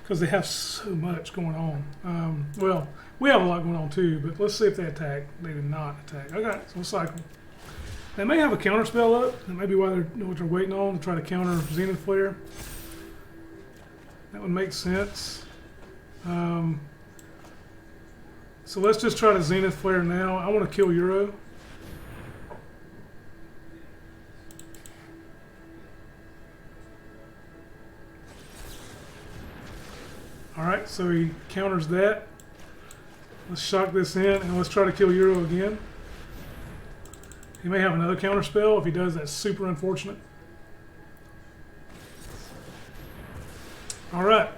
Because they have so much going on. Well, we have a lot going on too, but let's see if they attack. They did not attack. Okay, so we'll cycle. They may have a counter spell up. That may be why what they're waiting on to try to counter Zenith Flare. That would make sense. So let's just try to Zenith Flare now. I want to kill Euro. Alright, so he counters that. Let's shock this in and let's try to kill Euro again. He may have another counter spell. If he does, that's super unfortunate. Alright.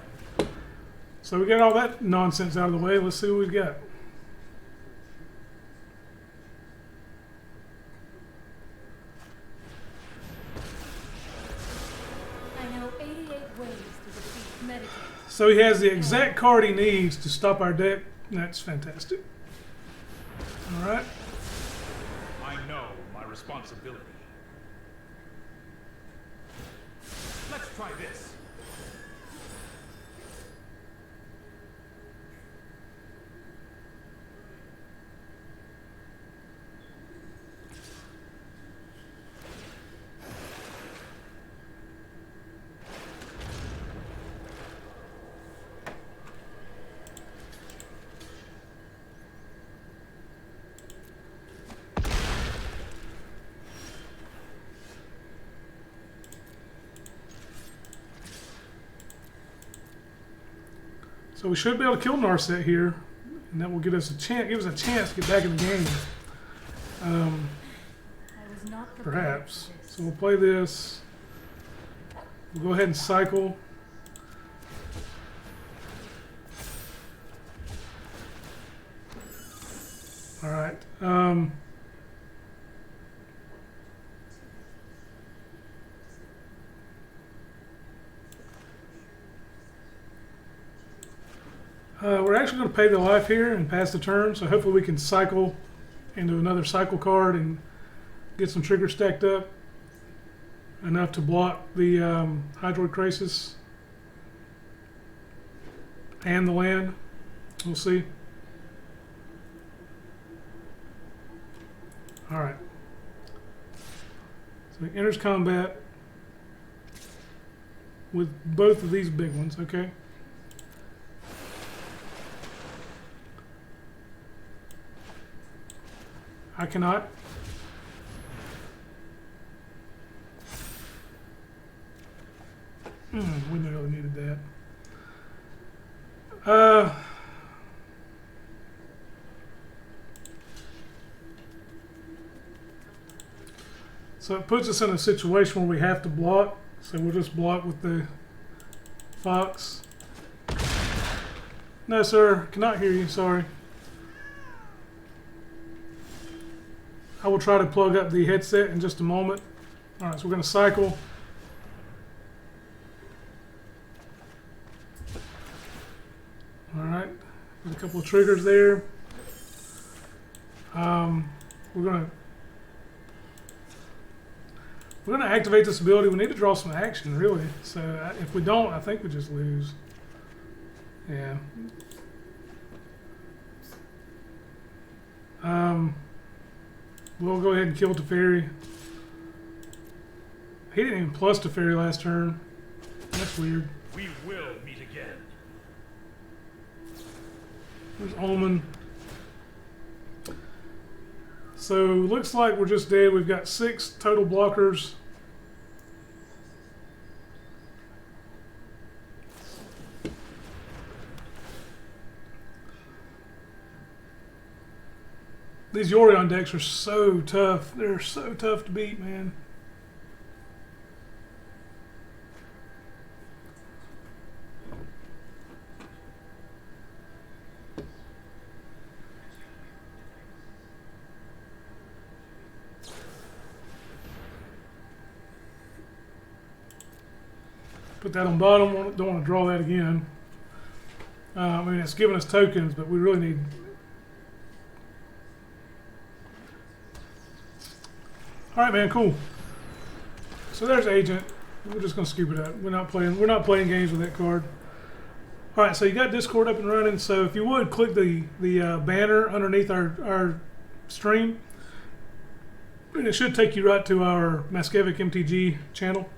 So we got all that nonsense out of the way. Let's see what we've got. I So he has the exact card he needs to stop our deck. That's fantastic. All right. I know my responsibility. Let's try this. So we should be able to kill Narset here, and that will give us a chance to get back in the game. I was not prepared Perhaps. for this. So we'll play this. We'll go ahead and cycle. All right. We're actually going to pay the life here and pass the turn, so hopefully we can cycle into another cycle card and get some triggers stacked up enough to block the Hydroid Crisis and the land. We'll see. All right. So he enters combat with both of these big ones, okay? I cannot. We really needed that. So it puts us in a situation where we have to block. So we'll just block with the Fox. No, sir. Cannot hear you. Sorry. I will try to plug up the headset in just a moment. All right, so we're going to cycle. All right, there's a couple of triggers there. We're going to activate this ability. We need to draw some action, really. So if we don't, I think we just lose. Yeah. We'll go ahead and kill Teferi. He didn't even plus Teferi last turn. That's weird. We will meet again. There's Omen. So looks like we're just dead. We've got 6 total blockers. These Yorion decks are so tough. They're so tough to beat, man. Put that on bottom. Don't want to draw that again. I mean, it's giving us tokens, but we really need... All right, man, cool. So there's Agent. We're just gonna scoop it up. We're not playing games with that card. All right, so you got Discord up and running. So if you would click the banner underneath our stream, and it should take you right to our Maskevic MTG channel.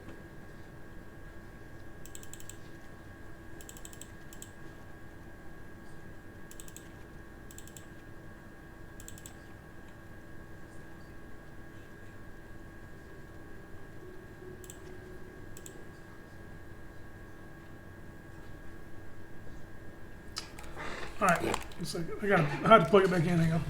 All right, just a second. I had to plug it back in. Hang on.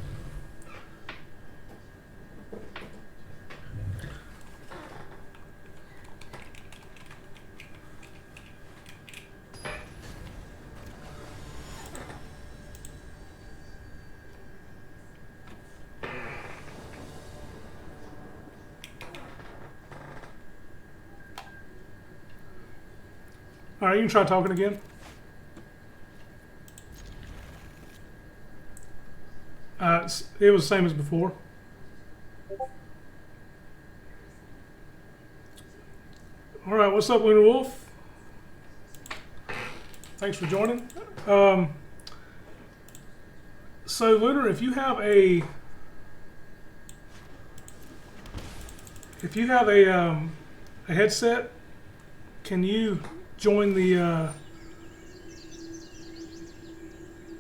All right, you can try talking again. It was the same as before. All right, what's up, Lunar Wolf? Thanks for joining. So, Lunar, if you have a headset, can you join the?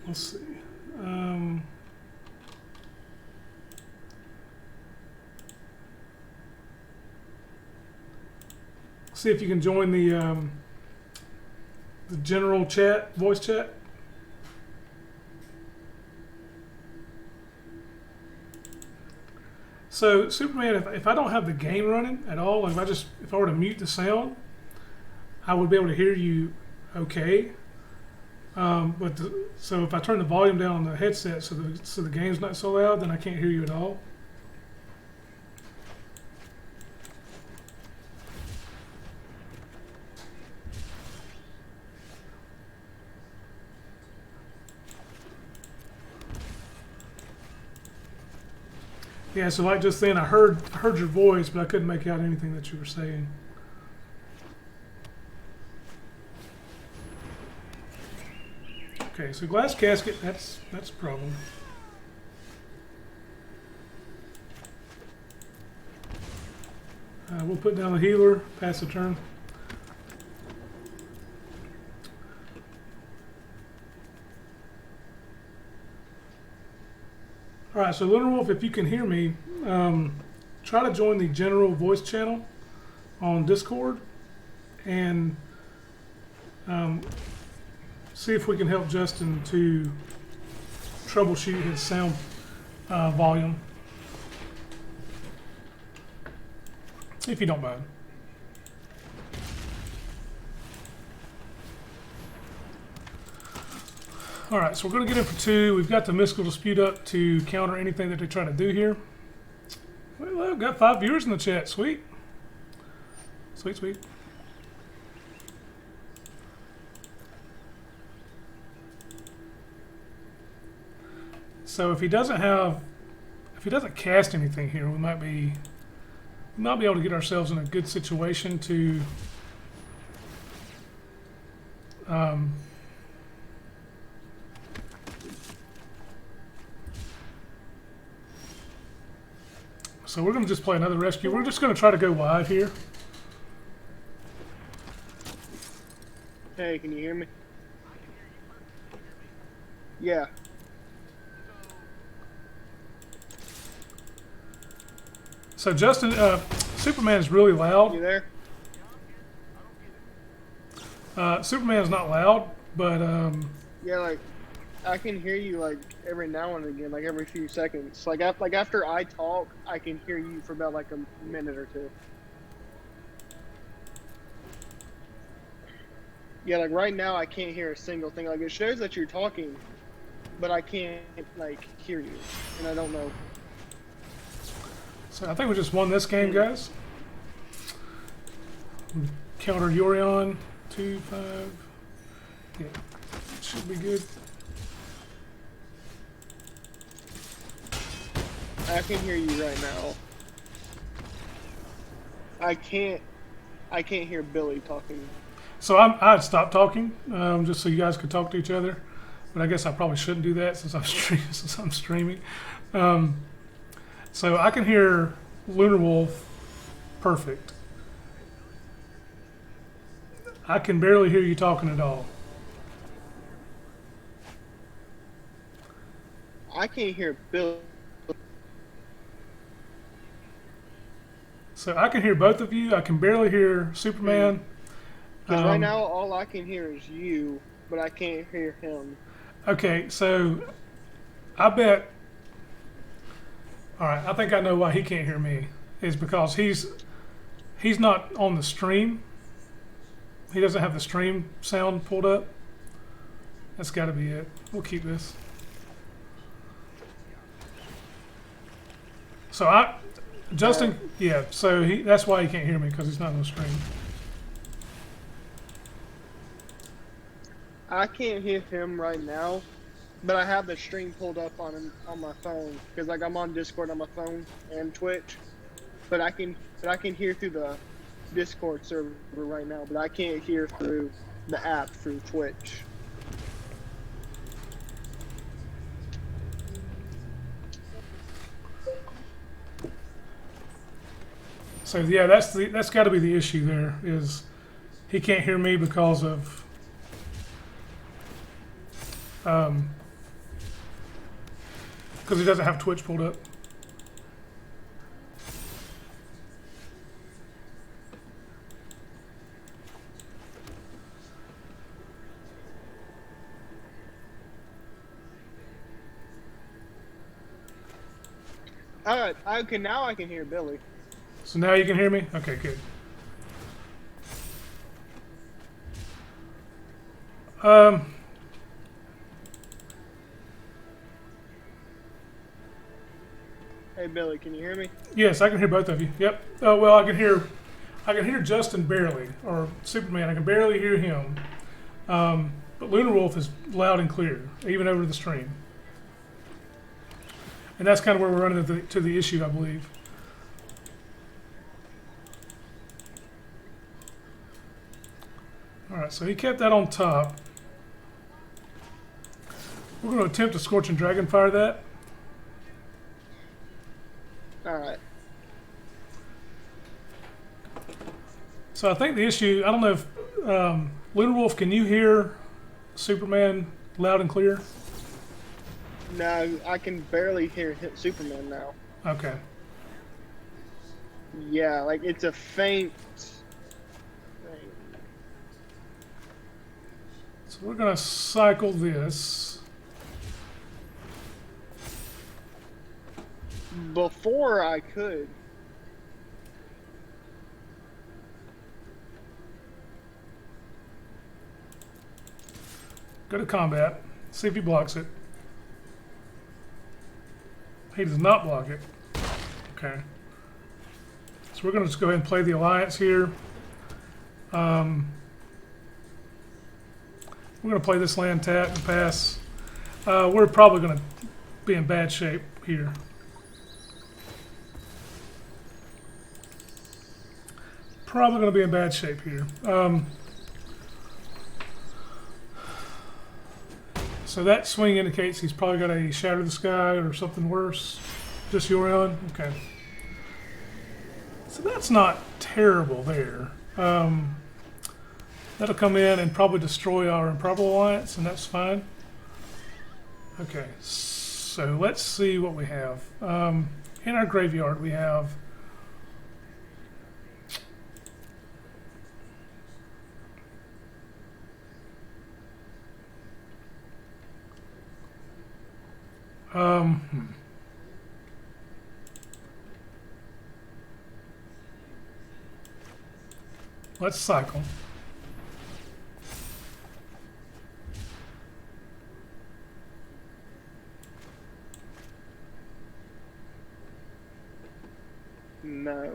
Let's see. See if you can join the general chat, voice chat. So Superman, if I don't have the game running at all, like if I were to mute the sound, I would be able to hear you okay. So if I turn the volume down on the headset so the game's not so loud, then I can't hear you at all. Yeah, so like just then I heard your voice, but I couldn't make out anything that you were saying. Okay, so glass casket, that's a problem. We'll put down the healer, pass the turn. All right, so Lunar Wolf, if you can hear me, try to join the general voice channel on Discord and see if we can help Justin to troubleshoot his sound volume, if you don't mind. All right, so we're going to get in for 2. We've got the mystical dispute up to counter anything that they try to do here. Well, I've got 5 viewers in the chat. Sweet. Sweet, sweet. So if he doesn't cast anything here, we might be able to get ourselves in a good situation to so we're going to just play another rescue. We're just going to try to go wide here. Hey, can you hear me? Yeah. So Justin, Superman is really loud. You there? Superman is not loud, but Yeah, like I can hear you like every now and again, like every few seconds. Like after I talk, I can hear you for about like a minute or 2. Yeah, like right now I can't hear a single thing. Like it shows that you're talking, but I can't like hear you, and I don't know. so I think we just won this game, guys. Counter Yorion, 2, 5. Yeah, should be good. I can hear you right now. I can't hear Billy talking. So I'd stop talking just so you guys could talk to each other, but I guess I probably shouldn't do that since I'm streaming. So I can hear Lunar Wolf perfect. I can barely hear you talking at all. I can't hear Billy. So I can hear both of you. I can barely hear Superman. Because right now, all I can hear is you, but I can't hear him. Okay, so I bet. All right, I think I know why he can't hear me. Is because he's not on the stream. He doesn't have the stream sound pulled up. That's got to be it. We'll keep this. So Justin, yeah. So that's why he can't hear me because he's not on the stream. I can't hear him right now, but I have the stream pulled up on my phone because like I'm on Discord on my phone and Twitch, but I can hear through the Discord server right now, but I can't hear through the app through Twitch. So yeah, that's got to be the issue. There is he can't hear me because of because he doesn't have Twitch pulled up. All right, okay, now I can hear Billy. So now you can hear me? Okay, good. Hey Billy, can you hear me? Yes, I can hear both of you. Yep. Oh well, I can hear Justin barely, or Superman. I can barely hear him. But Lunar Wolf is loud and clear, even over the stream. And that's kind of where we're running to the issue, I believe. All right, so he kept that on top. We're going to attempt to Scorching Dragonfire that. All right. So I think the issue, I don't know if Lunar Wolf, can you hear Superman loud and clear? No, I can barely hear Superman now. Okay. Yeah, like it's a faint thing. So we're going to cycle this. Before I could. Go to combat. See if he blocks it. He does not block it. Okay. So we're going to just go ahead and play the Alliance here. We're going to play this land tap and pass. We're probably going to be in bad shape here. Probably going to be in bad shape here. So that swing indicates he's probably got a Shatter the Sky or something worse. Just Yorion? Okay. So that's not terrible there. That'll come in and probably destroy our Improbable Alliance, and that's fine. Okay, so let's see what we have. In our graveyard we have let's cycle. No.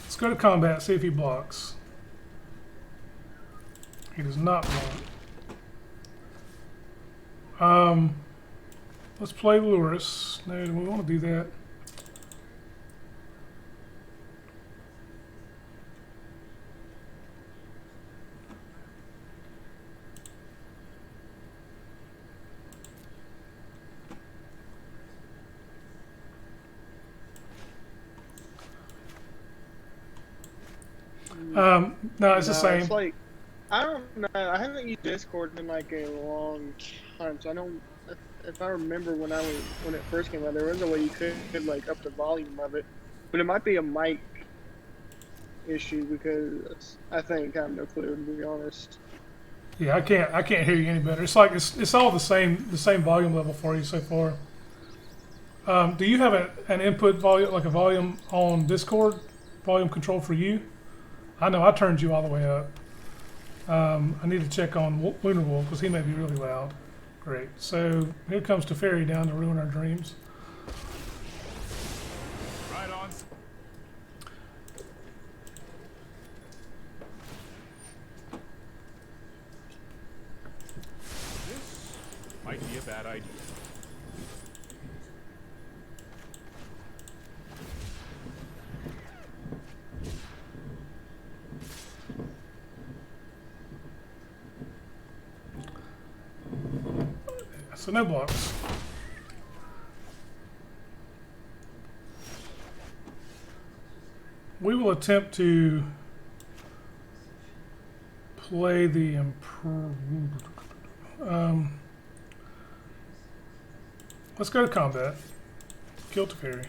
Let's go to combat, see if he blocks. He does not block. Let's play Lurrus. No, do we want to do that? No, it's the same. It's like, I don't know. I haven't used Discord in like a long time, so I don't. If I remember when it first came out, there was a way you could like up the volume of it, but it might be a mic issue because I think I have no clue, to be honest. Yeah, I can't hear you any better. It's like it's all the same volume level for you so far. Do you have an input volume, like a volume on Discord, volume control for you? I know I turned you all the way up. I need to check on Lunar Wolf because he may be really loud. Great. So here comes Teferi down to ruin our dreams. Right on. bad idea. So no blocks. We will attempt to play the let's go to combat. Kill Teferi.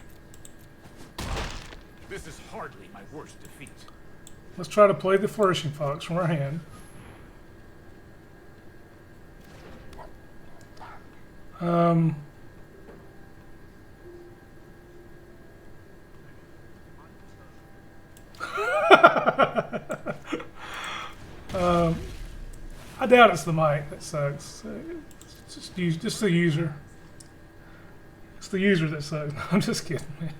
This is hardly my worst defeat. Let's try to play the Flourishing Fox from our hand. I doubt it's the mic that sucks. It's just the user. It's the user that sucks. I'm just kidding, man.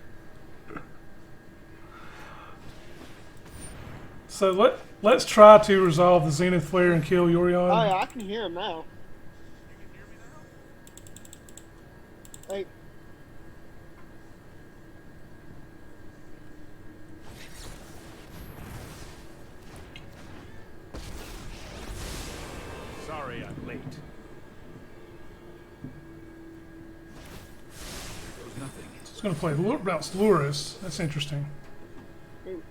So let's try to resolve the Zenith Flare and kill Yorion. Oh yeah, I can hear him now. Hey. Sorry I'm late. There goes nothing. It's going to play Lurrus. That's interesting. Ooh.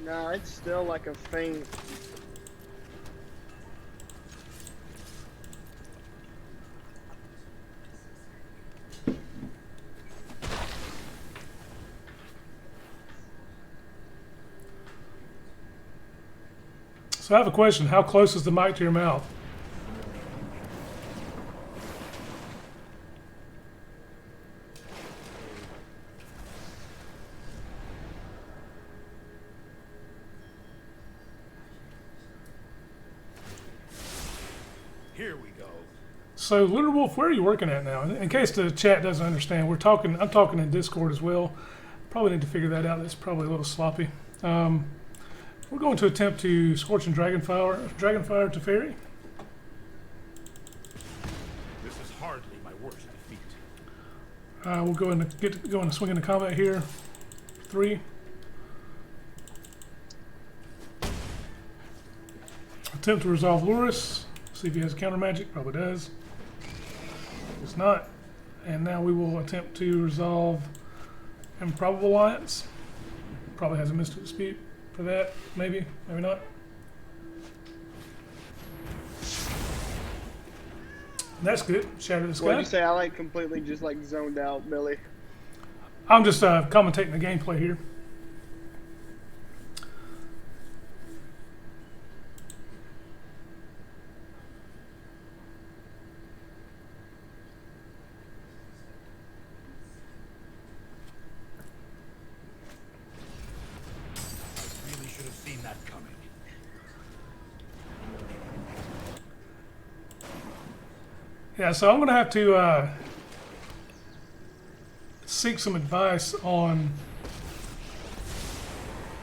Nah, it's still like a faint. So I have a question. How close is the mic to your mouth? Here we go. So, Lunar Wolf, where are you working at now? In case the chat doesn't understand, I'm talking in Discord as well. Probably need to figure that out. That's probably a little sloppy. We're going to attempt to Scorching Dragonfire Teferi. This is hardly my worst defeat. We'll go and go into swing into combat here. 3. Attempt to resolve Lurrus. See if he has counter magic. Probably does. It's not. And now we will attempt to resolve Improbable Alliance. Probably has a Mystic Dispute for that. Maybe. Maybe not. And that's good. Shatter the Sky. What'd you say? I like completely just like zoned out, Billy. I'm just commentating the gameplay here. Really should have seen that coming. Yeah, so I'm going to have to seek some advice on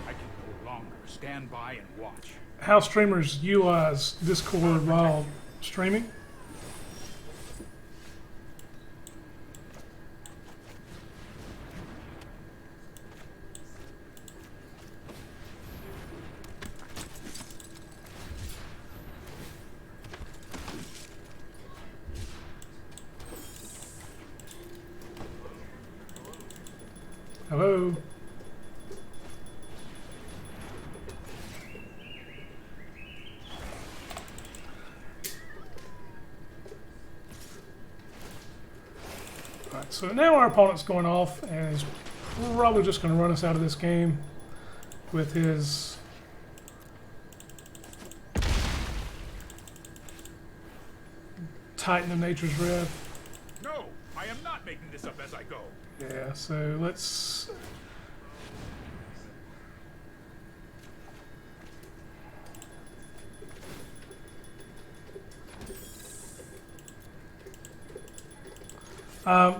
I can no longer stand by and watch. how streamers utilize Discord while streaming. Hello. Alright, so now our opponent's going off and is probably just going to run us out of this game with his Titan of Nature's Wrath. No, I am not making this up as I go. Yeah, so let's...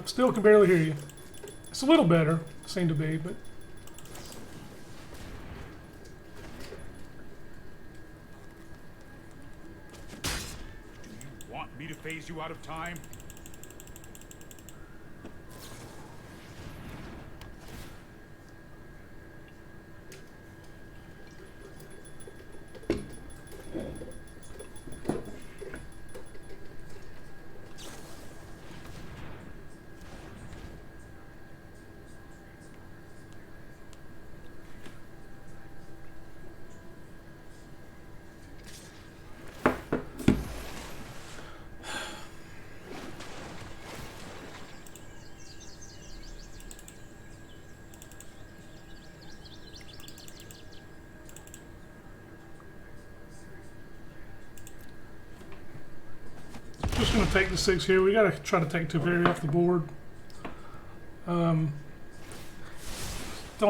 Still can barely hear you. It's a little better, seem to be, but Do you want me to phase you out of time? just going to take the 6 here. We got to try to take Teferi off the board. Don't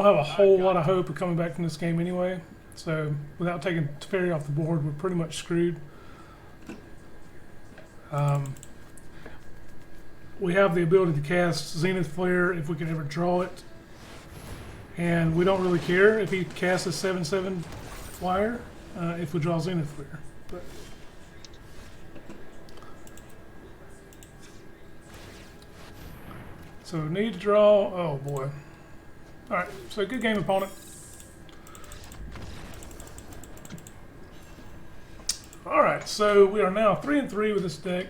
have a whole lot of hope of coming back from this game anyway. So without taking Teferi off the board, we're pretty much screwed. We have the ability to cast Zenith Flare if we can ever draw it. And we don't really care if he casts a 7/7 flyer if we draw Zenith Flare. But so need to draw. Oh boy. Alright, so good game, opponent. Alright, so we are now 3-3 with this deck.